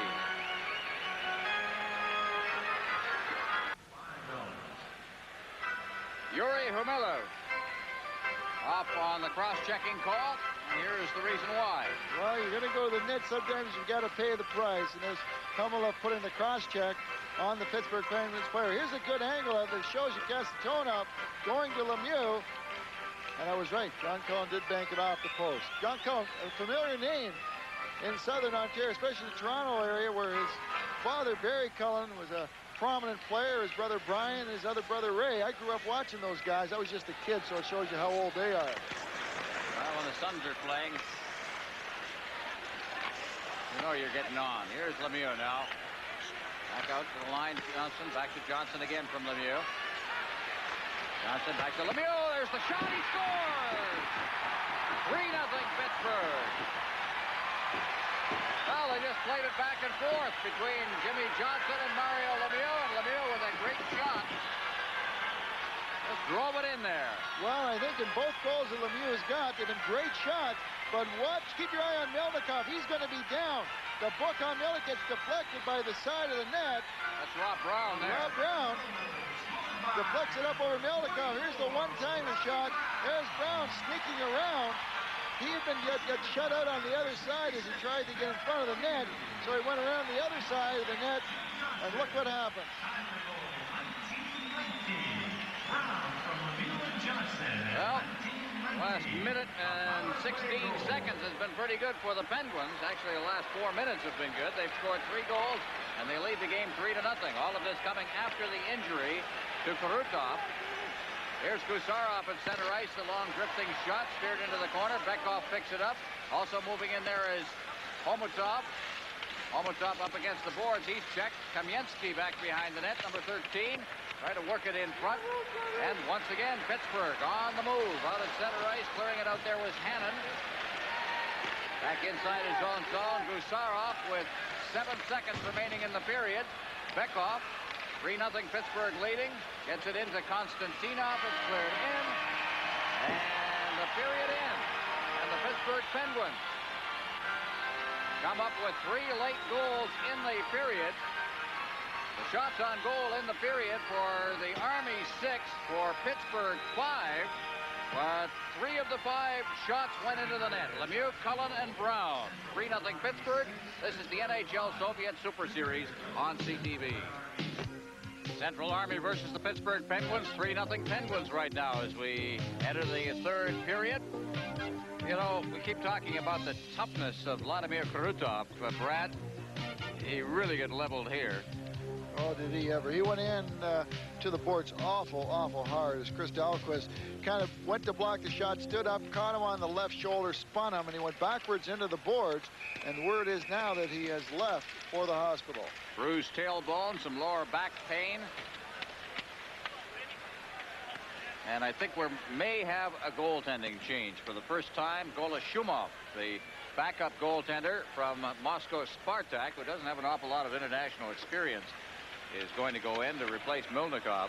Yuri Humilov off on the cross-checking call. Here's the reason why. Well, you're going to go to the net. Sometimes you've got to pay the price. And there's Humolev putting the cross-check on the Pittsburgh Penguins player. Here's a good angle of it. Shows you Kasatonov going to Lemieux. And I was right. John Cullen did bank it off the post. John Cullen, a familiar name in Southern Ontario, especially the Toronto area, where his father, Barry Cullen, was a prominent player. His brother Brian, his other brother Ray. I grew up watching those guys. I was just a kid, so it shows you how old they are. Well, when the Suns are playing, you know you're getting on. Here's Lemieux now. Back out to the line, Johnson. Back to Johnson again from Lemieux. Johnson back to Lemieux. There's the shot. He scores! 3-0 Pittsburgh. Well, they just played it back and forth between Jimmy Johnson and Mario Lemieux, and Lemieux with a great shot. Just drove it in there. Well, I think in both goals that Lemieux has got, they've been great shots, but watch, keep your eye on Melnikov. He's going to be down. The book on Melnik gets deflected by the side of the net. That's Rob Brown there. Rob Brown deflects it up over Melnikov. Here's the one-timer shot. There's Brown sneaking around. He had been got shut out on the other side as he tried to get in front of the net. So he went around the other side of the net, and look what happened. Well, last minute and 16 seconds has been pretty good for the Penguins. Actually, the last 4 minutes have been good. They've scored 3 goals, and they lead the game 3-0. All of this coming after the injury to Krutov. Here's Gusarov at center ice. The long drifting shot steered into the corner. Beckhoff picks it up. Also moving in there is Homotov. Homotov up against the boards. He's checked. Kamensky back behind the net, number 13. Try to work it in front. And once again, Pittsburgh on the move. Out at center ice. Clearing it out there was Hannon. Back inside his own zone. Gusarov with 7 seconds remaining in the period. Bekoff, 3-0 Pittsburgh leading. Gets it into Konstantinov. It's cleared in. And the period ends. And the Pittsburgh Penguins come up with 3 late goals in the period. The shots on goal in the period for the Army 6, for Pittsburgh 5. But 3 of the 5 shots went into the net. Lemieux, Cullen, and Brown. 3-0 Pittsburgh. This is the NHL Soviet Super Series on CTV. Central Army versus the Pittsburgh Penguins. 3-0 Penguins right now as we enter the 3rd period. You know, we keep talking about the toughness of Vladimir Krutov. Brad, he really got leveled here. Oh, did he ever. He went in to the boards awful hard as Chris Dahlquist kind of went to block the shot, stood up, caught him on the left shoulder, spun him, and he went backwards into the boards. And word is now that he has left for the hospital. Bruised tailbone, some lower back pain. And I think we may have a goaltending change for the first time. Golashumov, the backup goaltender from Moscow Spartak, who doesn't have an awful lot of international experience, is going to go in to replace Milnikov.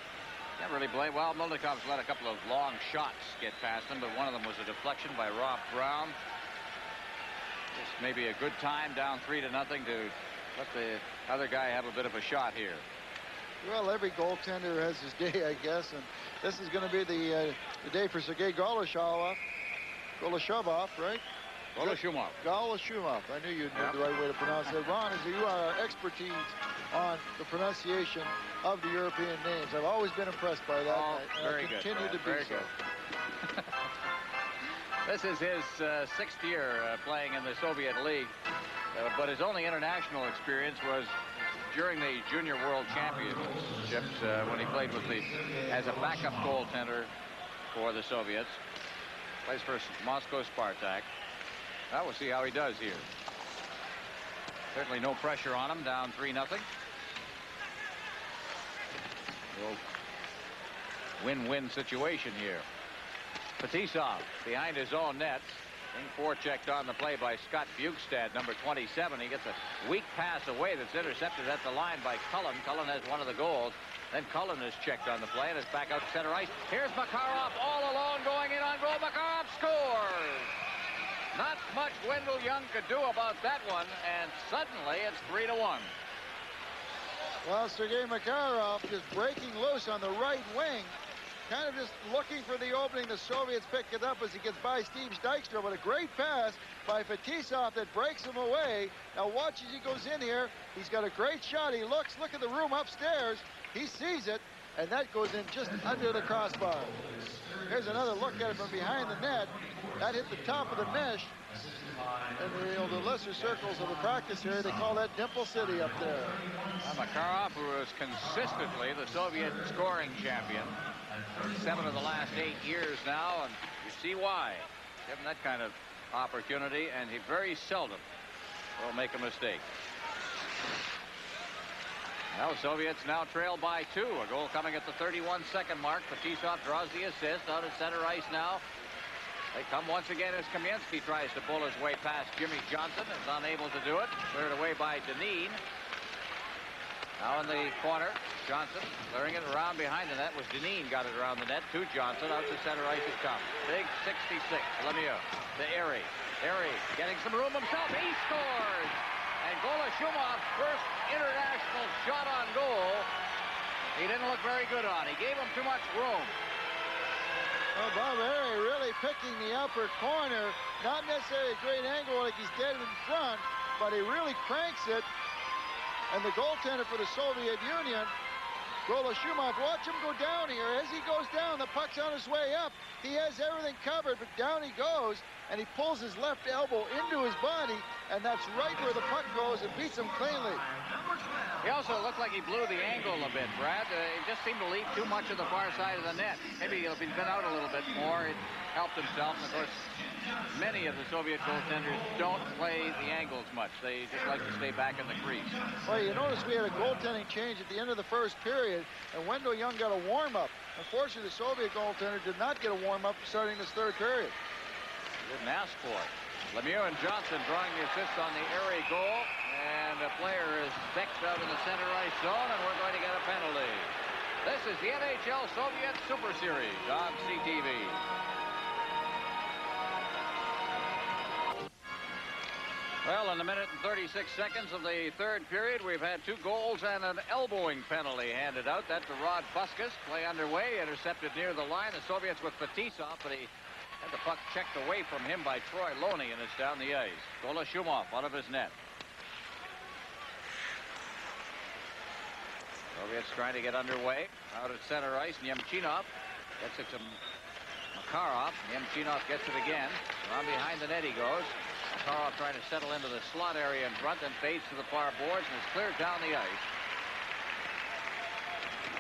Can't really blame. Well, Milnikov's let a couple of long shots get past him, but one of them was a deflection by Rob Brown. This may be a good time, down 3-0, to let the other guy have a bit of a shot here. Well, every goaltender has his day, I guess, and this is going to be the day for Sergei Golashov, right? Golashumov. Golashumov. I knew you'd know the right way to pronounce it. Ron, you are our expertise on the pronunciation of the European names. I've always been impressed by that. Oh, very good. Continue to be very so. Good. This is his 6th year playing in the Soviet League, but his only international experience was during the Junior World Championships when he played as a backup goaltender for the Soviets. Plays for Moscow Spartak. Well, we'll see how he does here. Certainly no pressure on him, down 3-0. Win-win situation here. Fetisov behind his own net. Being forechecked on the play by Scott Bukestad, number 27. He gets a weak pass away that's intercepted at the line by Cullen. Cullen has one of the goals. Then Cullen is checked on the play and is back out to center ice. Here's Makarov all alone going in on goal. Makarov scores! Not much Wendell Young could do about that one, and suddenly it's 3-1. Well, Sergei Makarov just breaking loose on the right wing. Kind of just looking for the opening. The Soviets pick it up as he gets by Steve Dykstra, but a great pass by Fetisov that breaks him away. Now watch as he goes in here. He's got a great shot. He looks, look at the room upstairs. He sees it, and that goes in just under the crossbar. Here's another look at it from behind the net. That hit the top of the mesh. And the lesser circles of the practice area, they call that Dimple City up there. Makarov, who is consistently the Soviet scoring champion, 7 of the last 8 years now, and you see why. Given that kind of opportunity, and he very seldom will make a mistake. Well, Soviets now trail by 2. A goal coming at the 31-second mark. Fetisov draws the assist out at center ice now. They come once again as Kamensky tries to pull his way past Jimmy Johnson. Is unable to do it. Cleared away by Dineen. Now in the corner, Johnson clearing it around behind the net. Was Dineen got it around the net to Johnson. Out to center ice it comes. Big 66. Lemieux to Erie. Erie getting some room himself. He scores! And Golashumov, first international shot on goal. He didn't look very good on. He gave him too much room. Well, Bob Erie really picking the upper corner. Not necessarily a great angle like he's dead in front, but he really cranks it. And the goaltender for the Soviet Union, Golashumov, watch him go down here. As he goes down, the puck's on his way up. He has everything covered, but down he goes, and he pulls his left elbow into his body, and that's right where the puck goes and beats him cleanly. He also looked like he blew the angle a bit, Brad. He just seemed to leave too much of the far side of the net. Maybe if he'd been out a little bit more, it helped himself. And of course, many of the Soviet goaltenders don't play the angles much. They just like to stay back in the crease. Well, you notice we had a goaltending change at the end of the first period, and Wendell Young got a warm-up. Unfortunately, the Soviet goaltender did not get a warm-up starting this third period. Didn't ask for it. Lemieux and Johnson drawing the assist on the Erie goal. And the player is vexed out in the center ice zone, and we're going to get a penalty. This is the NHL Soviet Super Series on CTV. Well, in a minute and 36 seconds of the third period, we've had 2 goals and an elbowing penalty handed out. That to Rod Buskus. Play underway, intercepted near the line. The Soviets with Fetisov, but he had the puck checked away from him by Troy Loney, and it's down the ice. Gola Shumov out of his net. Soviets trying to get underway. Out at center ice, Nemchinov gets it to Makarov. Nemchinov gets it again. Around behind the net he goes. Makarov trying to settle into the slot area in front, then fades to the far boards and is cleared down the ice.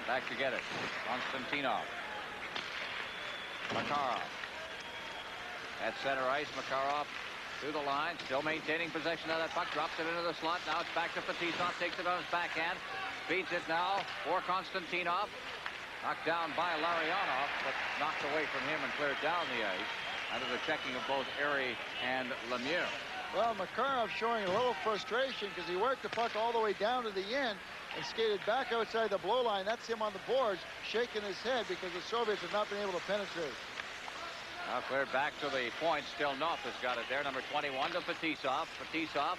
Back to get it. Konstantinov. Makarov. At center ice, Makarov through the line, still maintaining possession of that puck. Drops it into the slot. Now it's back to Fetisov. Takes it on his backhand. Feeds it now for Konstantinov. Knocked down by Larionov, but knocked away from him and cleared down the ice under the checking of both Erie and Lemieux. Well, Makarov showing a little frustration because he worked the puck all the way down to the end and skated back outside the blow line. That's him on the boards, shaking his head because the Soviets have not been able to penetrate. Now cleared back to the point. Stelnov has got it there. Number 21 to Fetisov. Fetisov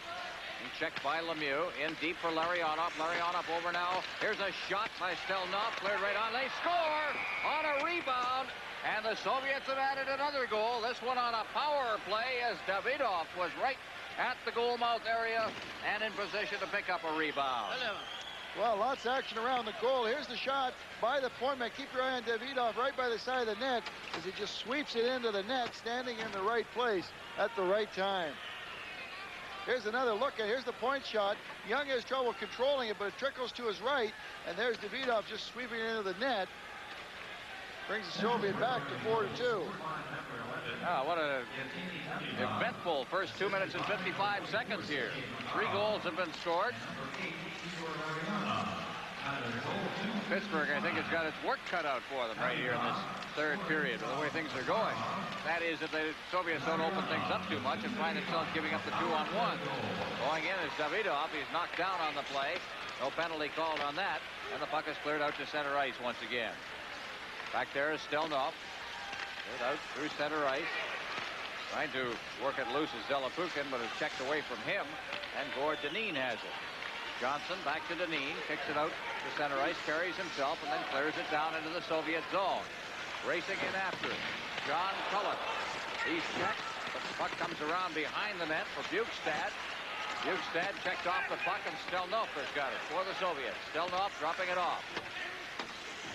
checked by Lemieux. In deep for Larionov. Larionov over now. Here's a shot by Stelnov. Cleared right on. They score on a rebound. And the Soviets have added another goal. This one on a power play as Davidov was right at the goal mouth area and in position to pick up a rebound. Well, lots of action around the goal. Here's the shot by the point man. Keep your eye on Davidov right by the side of the net as he just sweeps it into the net, standing in the right place at the right time. Here's another look at. Here's the point shot. Young has trouble controlling it, but it trickles to his right, and there's Davidov just sweeping it into the net. Brings the Soviet back to 4-2. Oh, what an eventful first 2 minutes and 55 seconds here. 3 goals have been scored. Pittsburgh, I think, has got its work cut out for them right here in this third period with the way things are going. That is, if the Soviets don't open things up too much and find themselves giving up the 2-on-1. Going in is Davidov. He's knocked down on the play. No penalty called on that. And the puck is cleared out to center ice once again. Back there is Stelnov. Cleared out through center ice. Trying to work it loose as Zelapukin, but it's checked away from him. And Gord Dineen has it. Johnson back to Dineen. Kicks it out to center ice. Carries himself and then clears it down into the Soviet zone. Racing in after it. John Cullen. He's checked, but the puck comes around behind the net for Bukestad. Bukestad checked off the puck, and Stelnov has got it for the Soviets. Stelnov dropping it off.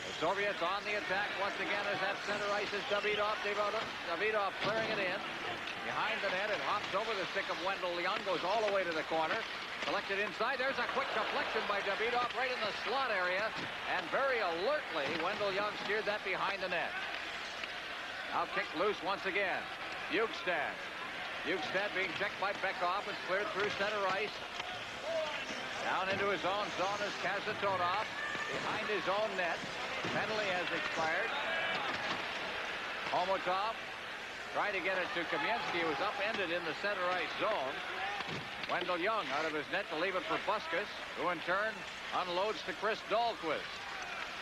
The Soviets on the attack once again as that center ice is Davidov. Davidov clearing it in. Behind the net, it hops over the stick of Wendell Young, goes all the way to the corner. Collected inside. There's a quick deflection by Davidov right in the slot area. And very alertly, Wendell Young steered that behind the net. Now kicked loose once again. Bukestad. Bukestad being checked by Bekov. It's cleared through center ice. Down into his own zone is Kasatonov. Behind his own net. Penalty has expired. Homotov tried to get it to Kamensky, who was upended in the center ice zone. Wendell Young out of his net to leave it for Buskus, who in turn unloads to Chris Dahlquist.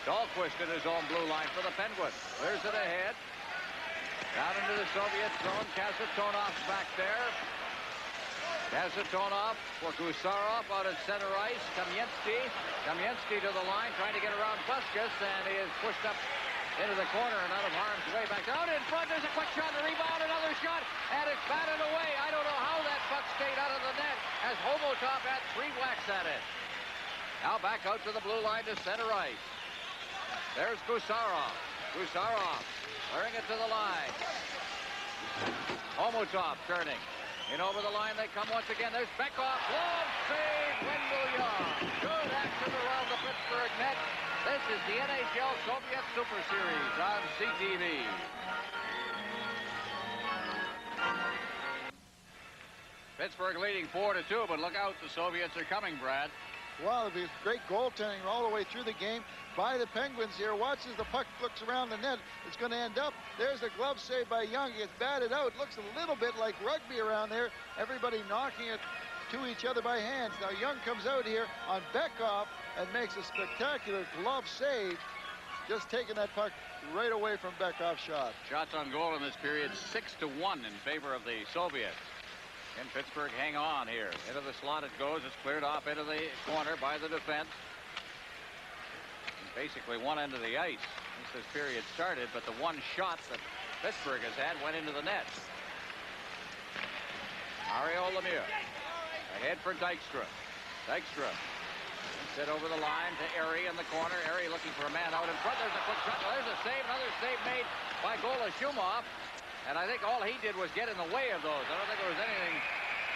Dahlquist in his own blue line for the Penguins. Clears it ahead. Down into the Soviet zone. Kasatonov's back there. Kasatonov for Gusarov out at center ice. Kamensky. Kamensky to the line, trying to get around Buskus, and he is pushed up into the corner and out of harm's way. Back down in front. There's a quick shot, a rebound, another shot, and it's batted away. I don't know how that puck stayed out of the net as Homotov had 3 whacks at it. Now back out to the blue line to center ice. There's Gusarov. Gusarov clearing it to the line. Homotov turning. In over the line they come once again. There's Beckhoff. Glove save. Wendell Young. Good action around the Pittsburgh net. This is the NHL Soviet Super Series on CTV. Pittsburgh leading 4-2, but look out, the Soviets are coming, Brad. Wow, there's great goaltending all the way through the game by the Penguins here. Watch as the puck looks around the net. It's going to end up. There's a glove save by Young. He gets batted out. Looks a little bit like rugby around there. Everybody knocking it to each other by hands. Now Young comes out here on Beckhoff and makes a spectacular glove save. Just taking that puck right away from Beckhoff's shot. Shots on goal in this period, 6-1 in favor of the Soviets. And Pittsburgh hang on here. Into the slot it goes. It's cleared off into the corner by the defense. Basically one end of the ice since this period started, but the one shot that Pittsburgh has had went into the net. Mario Lemieux ahead for Dykstra. Dykstra set over the line to Erie in the corner. Erie looking for a man out in front. There's a quick shot. There's a save. Another save made by Golashumov. And I think all he did was get in the way of those. I don't think there was anything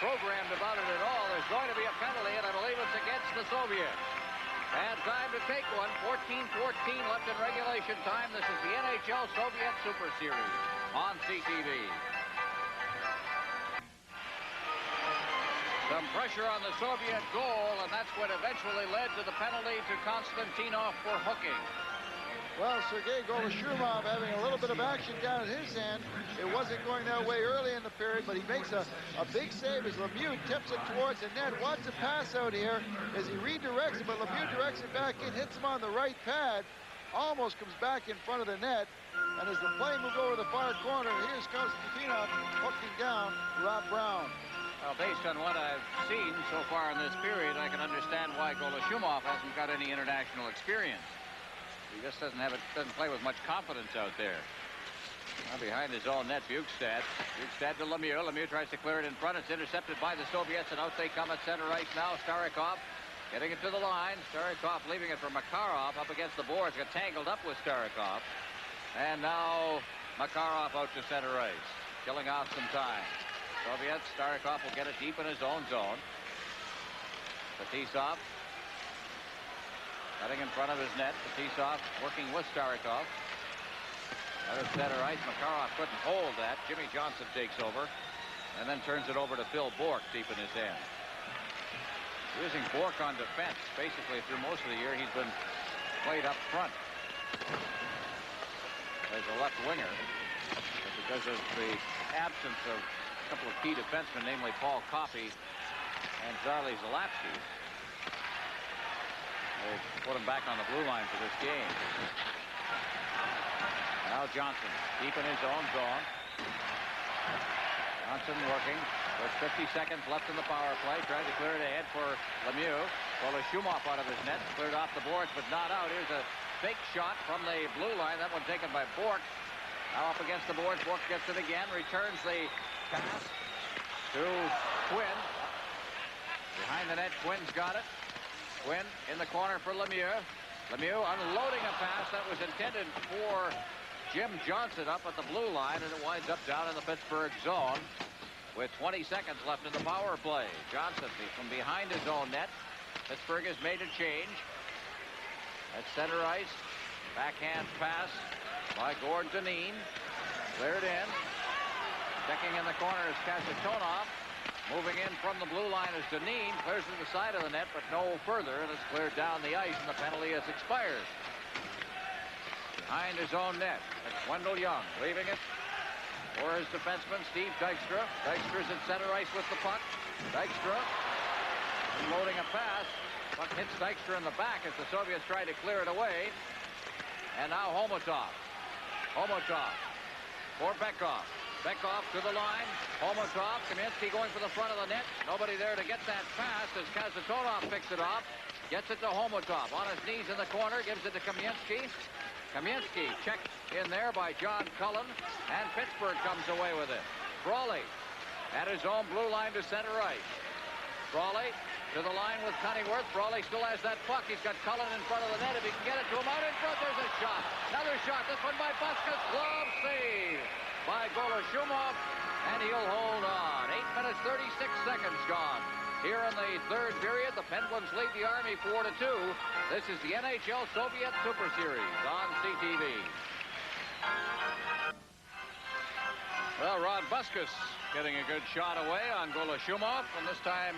programmed about it at all. There's going to be a penalty, and I believe it's against the Soviets. And time to take one. 14-14 left in regulation time. This is the NHL Soviet Super Series on CTV. Some pressure on the Soviet goal, and that's what eventually led to the penalty to Konstantinov for hooking. Well, Sergei Golashumov having a little bit of action down at his end. It wasn't going that way early in the period, but he makes a big save as Lemieux tips it towards the net. Watch the pass out here as he redirects it, but Lemieux directs it back in, hits him on the right pad, almost comes back in front of the net. And as the play moves over the far corner, here's Konstantinov hooking down Rob Brown. Well, based on what I've seen so far in this period, I can understand why Golashumov hasn't got any international experience. He just doesn't play with much confidence out there. Now behind his own net, Bukestad. Bukestad to Lemieux. Lemieux tries to clear it in front. It's intercepted by the Soviets, and out they come at center ice now. Starikov getting it to the line. Starikov leaving it for Makarov up against the boards. Got tangled up with Starikov. And now Makarov out to center ice, killing off some time. Soviets, Starikov will get it deep in his own zone. Fetisov cutting in front of his net. Fetisov working with Starikov. Out of center ice, Makarov couldn't hold that. Jimmy Johnson takes over and then turns it over to Phil Bourque deep in his end. Using Bourque on defense basically through most of the year. He's been played up front as a left winger. But because of the absence of a couple of key defensemen, namely Paul Coffey and Charlie Zalapsky, they put him back on the blue line for this game. Now Johnson deep in his own zone. Johnson working. There's 50 seconds left in the power play. Tried to clear it ahead for Lemieux. Golashumov out of his net. Cleared off the boards, but not out. Here's a fake shot from the blue line. That one taken by Bourque. Now up against the boards. Bourque gets it again. Returns the pass to Quinn. Behind the net, Quinn's got it. Quinn in the corner for Lemieux. Lemieux unloading a pass that was intended for Jim Johnson up at the blue line, and it winds up down in the Pittsburgh zone with 20 seconds left in the power play. Johnson from behind his own net. Pittsburgh has made a change. At center ice, backhand pass by Gord Dineen. Cleared in. Checking in the corner is Kasatonov. Moving in from the blue line is Dineen. Clears to the side of the net, but no further. And it's cleared down the ice, and the penalty has expired. Behind his own net, it's Wendell Young leaving it for his defenseman, Steve Dykstra. Dykstra's at center ice with the puck. Dykstra unloading a pass. Puck hits Dykstra in the back as the Soviets try to clear it away. And now Homotov. Homotov for Beckhoff. Beckhoff to the line. Homotov, Kaminsky going for the front of the net. Nobody there to get that pass as Kasatonov picks it off. Gets it to Homotov. On his knees in the corner. Gives it to Kaminsky. Kaminsky checked in there by John Cullen. And Pittsburgh comes away with it. Frawley at his own blue line to center ice. Frawley to the line with Cunningworth. Frawley still has that puck. He's got Cullen in front of the net. If he can get it to him out in front, there's a shot. Another shot. This one by Busquets. Glove save by Golashumov. and he'll hold on. 8 minutes, 36 seconds gone. Here in the third period, the Penguins lead the Army 4-2. This is the NHL Soviet Super Series on CTV. Well, Rod Buskus getting a good shot away on Goloshumov, and this time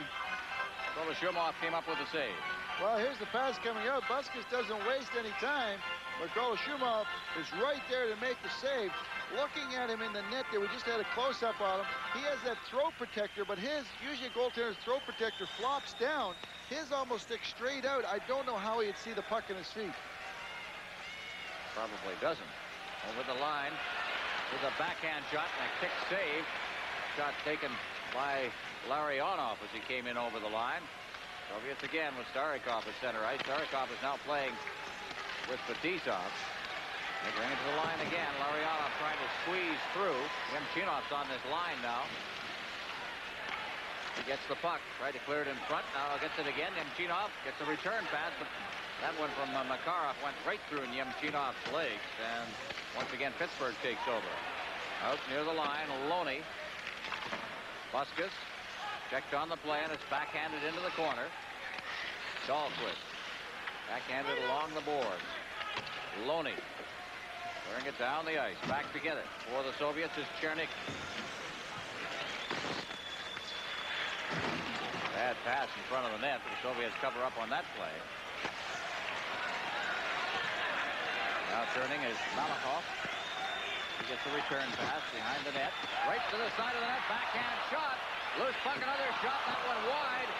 Goloshumov came up with a save. Well, here's the pass coming out. Buskus doesn't waste any time, but Goloshumov is right there to make the save. Looking at him in the net there, we just had a close-up on him. He has that throat protector, but usually a goaltender's throat protector flops down. His almost sticks straight out. I don't know how he'd see the puck in his feet. Probably doesn't. Over the line with a backhand shot and a kick save. Shot taken by Larionov as he came in over the line. Soviets again with Starikov at center ice. Starikov is now playing with Fetisov. They bring it to the line again. Larionov trying to squeeze through. Yemchinov's on this line now. He gets the puck. Tried to clear it in front. Now gets it again. Yemchinov gets a return pass, but that one from Makarov went right through Yemchinov's legs. And once again, Pittsburgh takes over. Out near the line, Loney. Buskus checked on the play and it's backhanded into the corner. Dahlquist backhanded along the boards. Loney clearing it down the ice. Back to get it for the Soviets is Chernik. Bad pass in front of the net. The Soviets cover up on that play. Now turning is Malakhov. He gets a return pass behind the net. Right to the side of the net. Backhand shot. Loose puck, another shot. That one wide.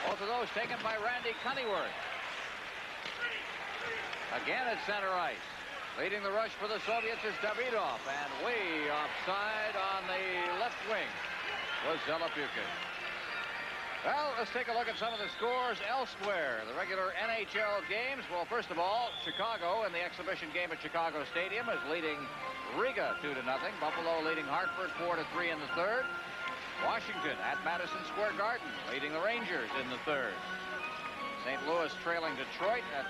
Both of those taken by Randy Cunnyworth. Again at center ice. Leading the rush for the Soviets is Davidov. And way offside on the left wing was Zelapukin. Well, let's take a look at some of the scores elsewhere. The regular NHL games. Well, first of all, Chicago in the exhibition game at Chicago Stadium is leading Riga 2-0. Buffalo leading Hartford 4-3 in the third. Washington at Madison Square Garden leading the Rangers in the third. St. Louis trailing Detroit at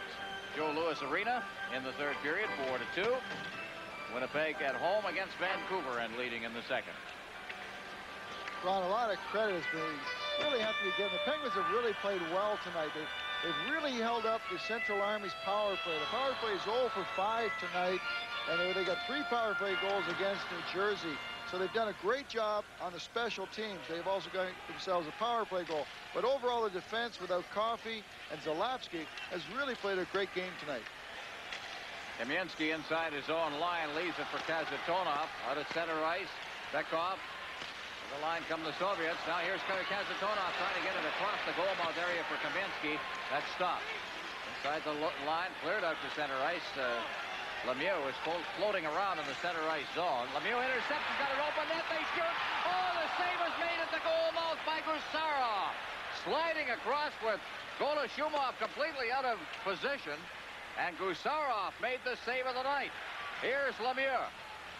Joe Louis Arena in the third period 4-2. Winnipeg at home against Vancouver and leading in the second. Ron, a lot of credit has been really have to be given. The Penguins have really played well tonight. They've really held up the Central Army's power play. The power play is 0 for 5 tonight, and they got 3 power play goals against New Jersey. So they've done a great job on the special teams. They've also got themselves a power play goal. But overall, the defense without Coffey and Zalapsky has really played a great game tonight. Kamensky inside his own line leaves it for Kazatonov. Out at center ice, Bekov. The line come the Soviets. Now here's Kazatonov trying to get it across the goal mouth area for Kamensky. That's stopped. Inside the line, cleared out to center ice. Lemieux is floating around in the center ice zone. Lemieux intercepts, he's got an open net, they shoot. Oh, the save is made at the goal mouth by Gusarov. Sliding across with Goloshumov completely out of position. And Gusarov made the save of the night. Here's Lemieux.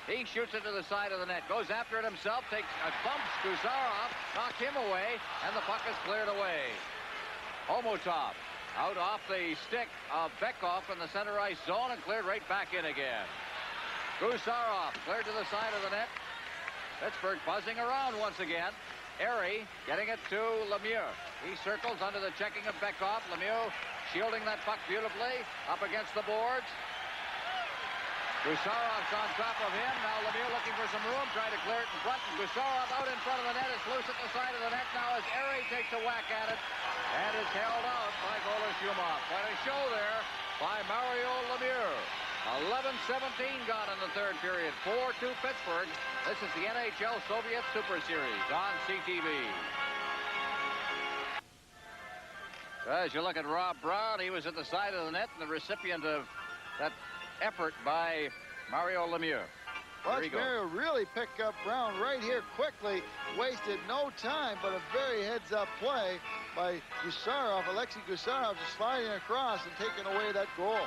He shoots it to the side of the net, goes after it himself, bumps Gusarov, knocks him away, and the puck is cleared away. Homotov out off the stick of Bekov in the center ice zone and cleared right back in again. Gusarov cleared to the side of the net. Pittsburgh buzzing around once again. Airy getting it to Lemieux. He circles under the checking of Bekov. Lemieux shielding that puck beautifully up against the boards. Gusarov's on top of him. Now Lemieux looking for some room, trying to clear it in front. And Gusarov out in front of the net. It's loose at the side of the net now as Airy takes a whack at it. And is held out by Goloshumov. Quite a show there by Mario Lemieux. 11:17 gone in the third period. 4-2 Pittsburgh. This is the NHL Soviet Super Series on CTV. As you look at Rob Brown, he was at the side of the net and the recipient of that effort by Mario Lemieux. Watch Mario really pick up Brown right here quickly. Wasted no time, but a very heads-up play by Gusarov. Alexei Gusarov just sliding across and taking away that goal.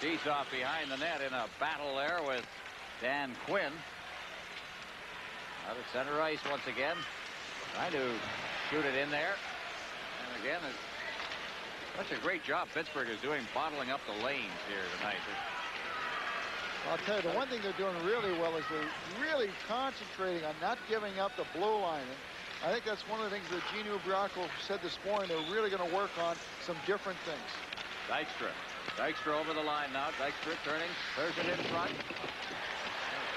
Fetisov behind the net in a battle there with Dan Quinn. Out of center ice once again. Trying to shoot it in there. And again, such a great job Pittsburgh is doing bottling up the lanes here tonight. I'll tell you, the one thing they're doing really well is they're really concentrating on not giving up the blue line. And I think that's one of the things that Gene Ubriaco said this morning. They're really going to work on some different things. Dykstra over the line now. Dykstra turning, throws it in front.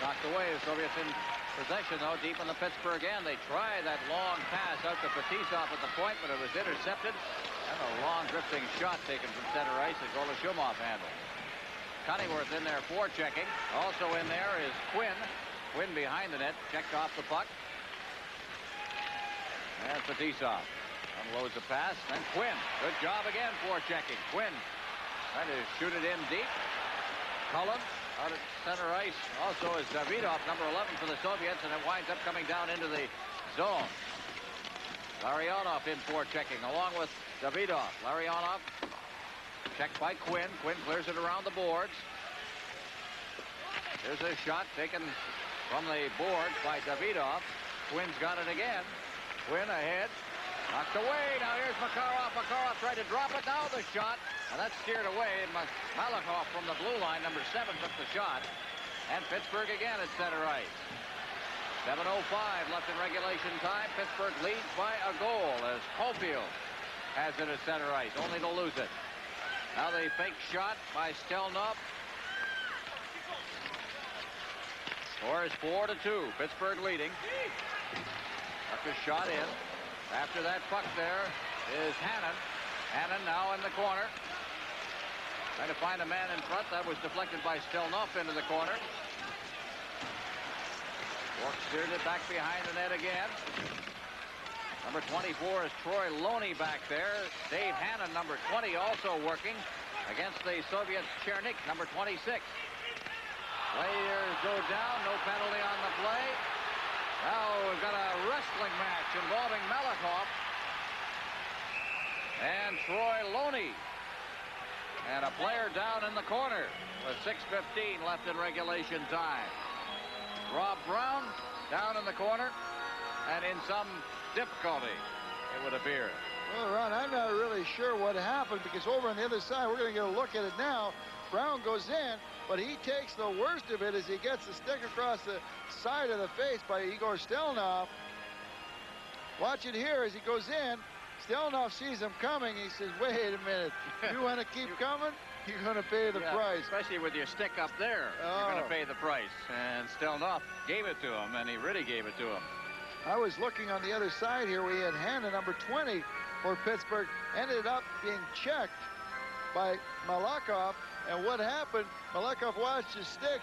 Knocked away. The Soviets in possession, though, deep in the Pittsburgh end. They try that long pass out to Fetisov at the point, but it was intercepted. And a long drifting shot taken from center ice that Golashumov handled. Cunningworth in there forechecking. Also in there is Quinn. Quinn behind the net, checked off the puck. And Fetisov unloads the pass. And Quinn, good job again forechecking. Quinn trying to shoot it in deep. Cullen out at center ice. Also is Davidov, number 11 for the Soviets, and it winds up coming down into the zone. Larionov in forechecking along with Davidov. Larionov checked by Quinn. Quinn clears it around the boards. Here's a shot taken from the boards by Davidov. Quinn's got it again. Quinn ahead. Knocked away. Now here's Makarov. Makarov tried to drop it. Now the shot. And that's steered away. Malakoff from the blue line, number 7, took the shot. And Pittsburgh again at center ice. 7:05 left in regulation time. Pittsburgh leads by a goal as Caulfield has it at center ice, only to lose it. Now the fake shot by Stelnov. Score is 4-2. Pittsburgh leading. Tuck a shot in. After that puck there is Hannon. Hannon now in the corner. Trying to find a man in front. That was deflected by Stelnov into the corner. Bork steered it back behind the net again. Number 24 is Troy Loney back there. Dave Hannon, number 20, also working against the Soviets. Chernik, number 26. Players go down. No penalty on the play. Now we've got a wrestling match involving Malakoff and Troy Loney. And a player down in the corner with 6:15 left in regulation time. Rob Brown down in the corner and in some difficulty, it would appear. Well, Ron, I'm not really sure what happened, because over on the other side, we're going to get a look at it now. Brown goes in, but he takes the worst of it as he gets the stick across the side of the face by Igor Stelnov. Watch it here as he goes in. Stelnov sees him coming. He says, wait a minute. You want to keep coming? You're going to pay the price. Especially with your stick up there. Oh. You're going to pay the price. And Stelnov gave it to him, and he really gave it to him. I was looking on the other side here. We had Hanna, number 20 for Pittsburgh, ended up being checked by Malakoff. And what happened, Malakoff watched his stick.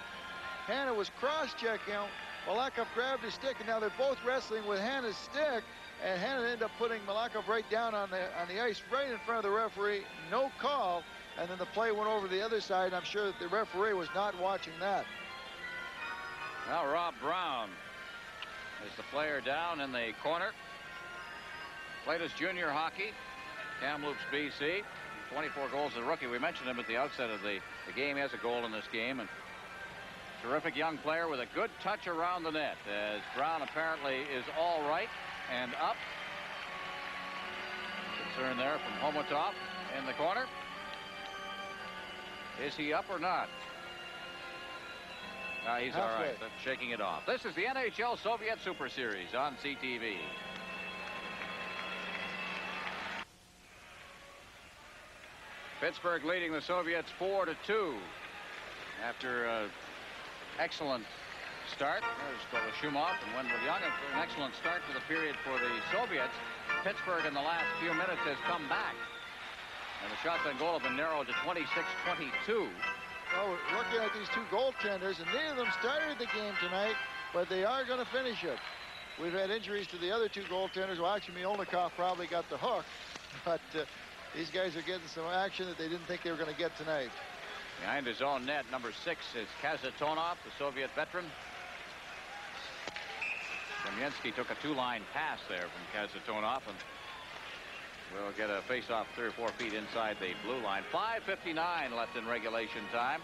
Hanna was cross-checking him. Malakoff grabbed his stick, and now they're both wrestling with Hanna's stick. And Hanna ended up putting Malakoff right down on the ice, right in front of the referee. No call. And then the play went over to the other side. I'm sure that the referee was not watching that. Now Rob Brown is the player down in the corner. Played his junior hockey, Kamloops, BC. 24 goals as a rookie. We mentioned him at the outset of the game. He has a goal in this game. And terrific young player with a good touch around the net, as Brown apparently is all right and up. Concern there from Homotov in the corner. Is he up or not? He's all right. Shaking it off. This is the NHL Soviet Super Series on CTV. Pittsburgh leading the Soviets 4-2 after an excellent start. There's Golashumov and Wendell Young. An excellent start to the period for the Soviets. Pittsburgh in the last few minutes has come back. And the shots on goal have been narrowed to 26-22. Well, we're looking at these two goaltenders, and neither of them started the game tonight, but they are going to finish it. We've had injuries to the other two goaltenders. Well, actually, Mielnikov probably got the hook, but these guys are getting some action that they didn't think they were going to get tonight. Behind his own net, number 6 is Kazatonov, the Soviet veteran. Kamensky took a two-line pass there from Kazatonov, and we'll get a face-off 3 or 4 feet inside the blue line. 5:59 left in regulation time.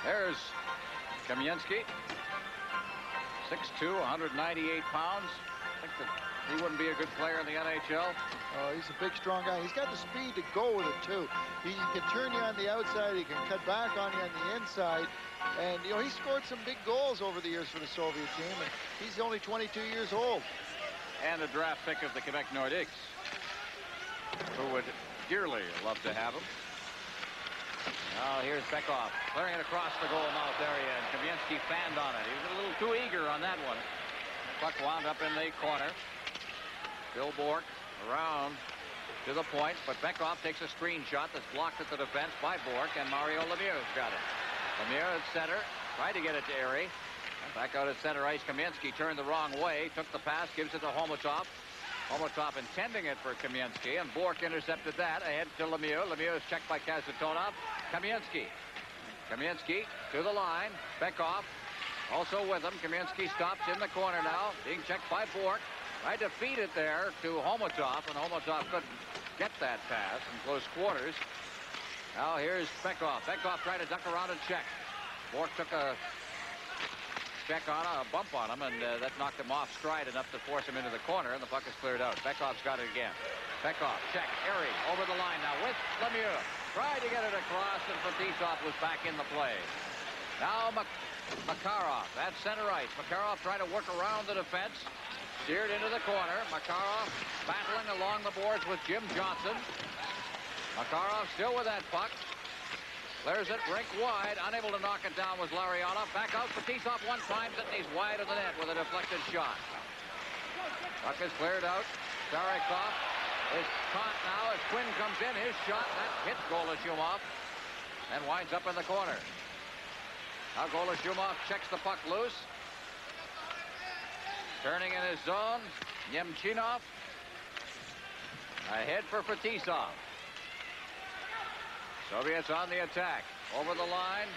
There's Kamensky. 6'2", 198 pounds. I think the he wouldn't be a good player in the NHL? Oh, he's a big, strong guy. He's got the speed to go with it, too. He can turn you on the outside. He can cut back on you on the inside. And, you know, he scored some big goals over the years for the Soviet team, and he's only 22 years old. And a draft pick of the Quebec Nordiques, who would dearly love to have him. Now here's Bekoff clearing it across the goal mouth area, and Kamensky fanned on it. He was a little too eager on that one. Puck wound up in the corner. Bill Bourque around to the point, but Bekoff takes a screen shot that's blocked at the defense by Bourque, and Mario Lemieux's got it. Lemieux at center, tried to get it to Erie. And back out at center ice, Kamensky turned the wrong way, took the pass, gives it to Homotov. Homotov intending it for Kamensky, and Bourque intercepted that. Ahead to Lemieux. Lemieux is checked by Kasatonov. Kamensky. Kamensky to the line. Bekoff also with him. Kamensky stops in the corner now, being checked by Bourque. Tried to feed it there to Homotov, and Homotov couldn't get that pass in close quarters. Now here's Bekoff. Bekoff tried to duck around and check. Bourque took a check on a bump on him, and that knocked him off stride enough to force him into the corner, and the puck is cleared out. Bekoff's got it again. Bekoff, check, Erie over the line now with Lemieux. Tried to get it across, and Fetisov was back in the play. Now Makarov at center ice. Makarov trying to work around the defense. Steered into the corner. Makarov battling along the boards with Jim Johnson. Makarov still with that puck. Clears it rink wide. Unable to knock it down was Larionov. Back out. Fetisov one time, and he's wide of the net with a deflected shot. Puck is cleared out. Starikov is caught now as Quinn comes in. His shot, that hits Golashumov and winds up in the corner. Now Golashumov checks the puck loose. Turning in his zone. Nemchinov. Ahead for Fetisov. Soviets on the attack. Over the line.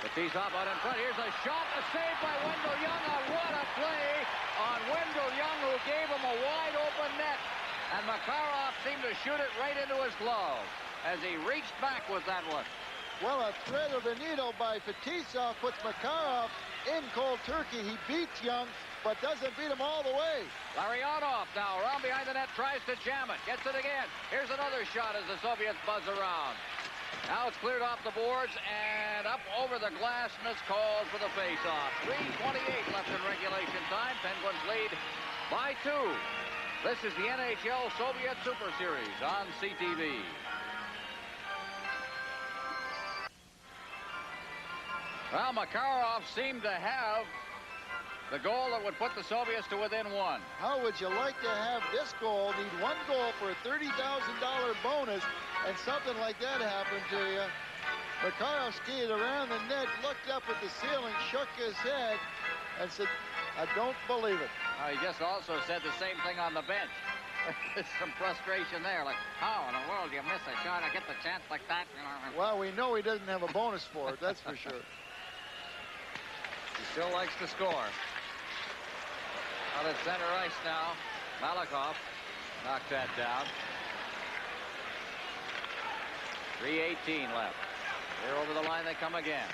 Fetisov out in front. Here's a shot. A save by Wendell Young. What a play on Wendell Young, who gave him a wide open net. And Makarov seemed to shoot it right into his glove as he reached back with that one. Well, a thread of the needle by Fetisov puts Makarov in cold turkey. He beats Young, but doesn't beat him all the way. Larionov now around behind the net, tries to jam it, gets it again. Here's another shot as the Soviets buzz around. Now it's cleared off the boards and up over the glass, and it's called for the face-off. 3:28 left in regulation time. Penguins lead by 2. This is the NHL Soviet Super Series on CTV. Well, Makarov seemed to have the goal that would put the Soviets to within 1. How would you like to have this goal? Need one goal for a $30,000 bonus, and something like that happened to you. Makarov skated around the net, looked up at the ceiling, shook his head, and said, "I don't believe it." He just also said the same thing on the bench. There's some frustration there, like, how in the world do you miss a shot? I get the chance like that. Well, we know he doesn't have a bonus for it, that's for sure. He still likes to score. Out at center ice now. Malakoff knocked that down. 3:18 left. Here over the line they come again.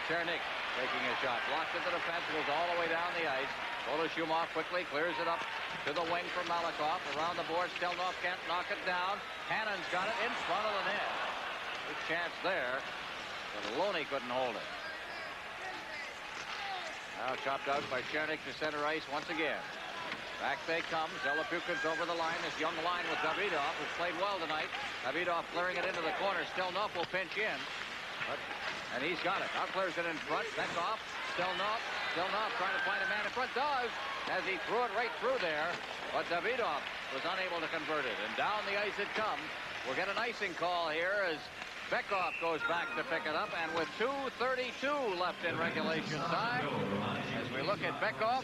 Chernik taking a shot. Blocked at the defense. Goes all the way down the ice. Golashumov quickly clears it up to the wing for Malakoff. Around the board. Stelnov can't knock it down. Hannon's got it in front of the net. Good chance there. But Loney couldn't hold it. Now chopped out by Chernik to center ice once again. Back they come. Zelapukins over the line. This young line with Davidov, who's played well tonight. Davidov clearing it into the corner. Stelnov will pinch in. And he's got it. Now clears it in front. Bekoff. Stelnov. Stelnov trying to find a man in front. Does. As he threw it right through there. But Davidov was unable to convert it. And down the ice it comes. We'll get an icing call here as Bekoff goes back to pick it up, and with 2:32 left in regulation time, as we look at Bekoff.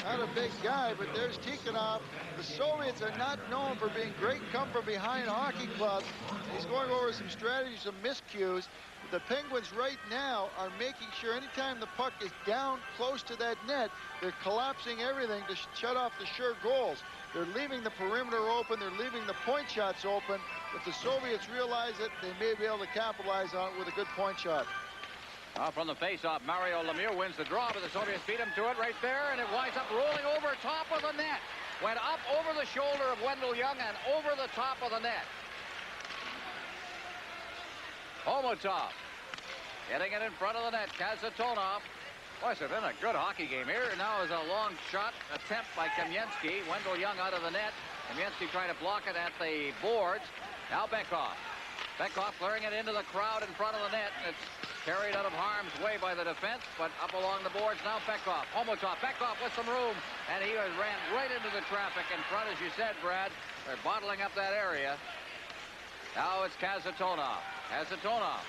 Not a big guy, but there's Tikhonov. The Soviets are not known for being great come-from-behind hockey clubs. He's going over some strategies, some miscues. The Penguins right now are making sure anytime the puck is down close to that net, they're collapsing everything to shut off the sure goals. They're leaving the perimeter open. They're leaving the point shots open. If the Soviets realize it, they may be able to capitalize on it with a good point shot. From the face-off, Mario Lemieux wins the draw, but the Soviets beat him to it right there, and it winds up rolling over top of the net. Went up over the shoulder of Wendell Young and over the top of the net. Homotov getting it in front of the net. Kazatonov. Boy, it's been a good hockey game here. Now is a long shot attempt by Kamensky. Wendell Young out of the net. Kamensky trying to block it at the boards. Now Beckhoff. Beckhoff clearing it into the crowd in front of the net. It's carried out of harm's way by the defense, but up along the boards now Beckhoff. Homotov. Beckhoff with some room, and he ran right into the traffic in front, as you said, Brad. They're bottling up that area. Now it's Kazatonov. Kazatonov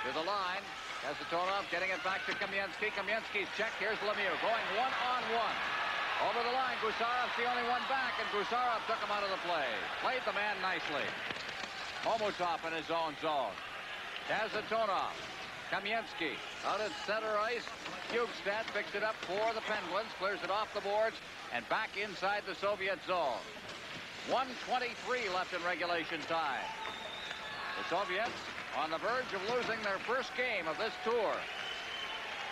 to the line. Kazatonov getting it back to Kamensky. Kamensky's check. Here's Lemieux going one-on-one. Over the line. Gusarov's the only one back, and Gusarov took him out of the play. Played the man nicely. Homotov in his own zone. Kazatonov. Kamensky out at center ice. Hugstad picks it up for the Penguins. Clears it off the boards and back inside the Soviet zone. 1:23 left in regulation time. The Soviets on the verge of losing their first game of this tour.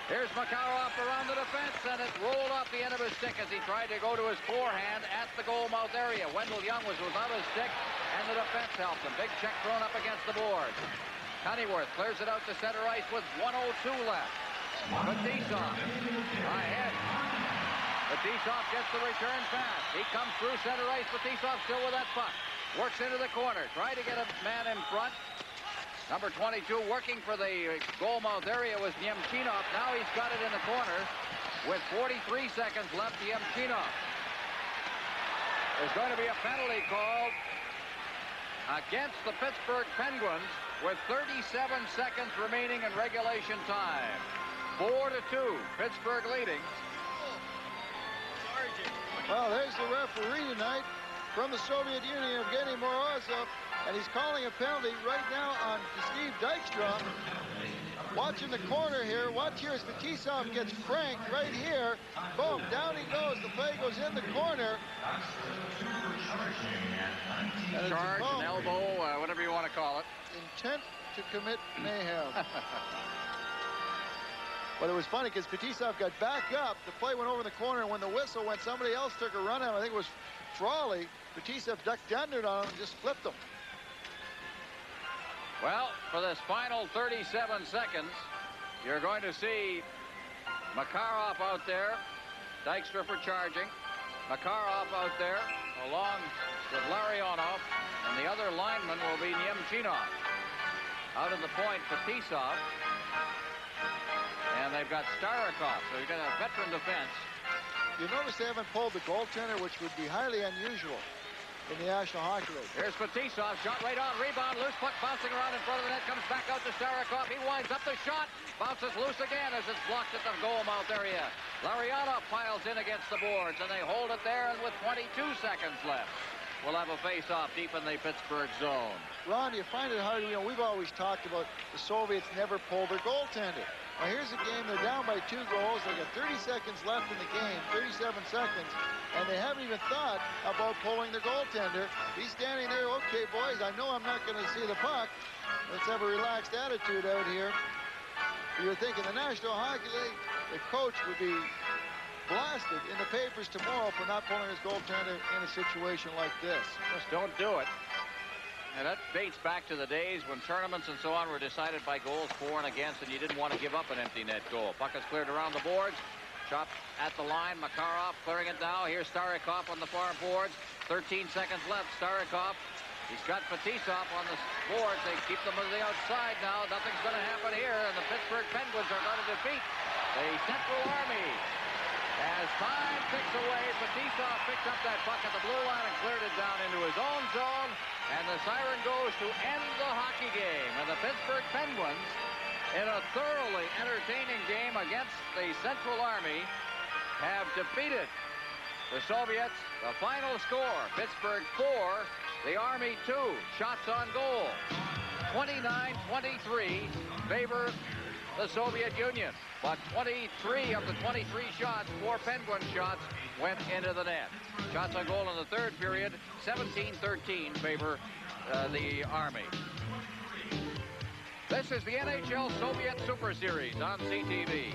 Here's Makarov around the defense, and it rolled off the end of his stick as he tried to go to his forehand at the goal mouth area. Wendell Young was without his stick, and the defense helped him. Big check thrown up against the board. Honeyworth clears it out to center ice with 1:02 left. Fetisov ahead. Fetisov gets the return pass. He comes through center ice. Fetisov still with that puck. Works into the corner. Tried to get a man in front. Number 22 working for the goal mouth area was Nemchinov. Now he's got it in the corner with 43 seconds left. Nemchinov. There's going to be a penalty called against the Pittsburgh Penguins with 37 seconds remaining in regulation time. 4-2. Pittsburgh leading. Well, there's the referee tonight from the Soviet Union, Evgeny Morozov. And he's calling a penalty right now on Steve Dykstra. Watching the corner here. Watch here as Fetisov gets cranked right here. Boom, down he goes. The play goes in the corner. Charge, an elbow, whatever you want to call it. Intent to commit mayhem. But it was funny because Fetisov got back up. The play went over the corner, and when the whistle went, somebody else took a run at him. I think it was Frawley. Fetisov ducked under on him and just flipped him. Well, for this final 37 seconds, you're going to see Makarov out there, Dykstra for charging, Makarov out there, along with Larionov, and the other lineman will be Nemchinov. Out of the point, Fetisov, and they've got Starikov, so you've got a veteran defense. You notice they haven't pulled the goaltender, which would be highly unusual in the National Hockey League. Here's Fetisov, shot right on, rebound, loose puck bouncing around in front of the net, comes back out to Starikov. He winds up the shot, bounces loose again as it's blocked at the goal mouth area. Larionov piles in against the boards, and they hold it there, and with 22 seconds left, we'll have a face-off deep in the Pittsburgh zone. Ron, you find it hard, we've always talked about the Soviets never pulled their goaltender. Now here's a game, they're down by 2 goals, they got 30 seconds left in the game, 37 seconds, and they haven't even thought about pulling their goaltender. He's standing there, okay, boys, I know I'm not going to see the puck. Let's have a relaxed attitude out here. You're thinking the National Hockey League, the coach would be blasted in the papers tomorrow for not pulling his goaltender in a situation like this. Just don't do it. And that dates back to the days when tournaments and so on were decided by goals for and against, and you didn't want to give up an empty net goal. Puck is cleared around the boards. Shot at the line. Makarov clearing it now. Here's Starikov on the far boards. 13 seconds left. Starikov. He's got Fetisov on the boards. They keep them to the outside now. Nothing's going to happen here, and the Pittsburgh Penguins are going to defeat the Central Army. As time ticks away, Fetisov picks up that puck at the blue line and cleared it down into his own zone. And the siren goes to end the hockey game. And the Pittsburgh Penguins, in a thoroughly entertaining game against the Central Army, have defeated the Soviets. The final score, Pittsburgh 4, the Army 2. Shots on goal. 29-23 favor the Soviet Union. But 23 of the 23 shots, 4 Penguin shots, went into the net. Shots on goal in the third period, 17-13 favor the Army. This is the NHL Soviet Super Series on CTV.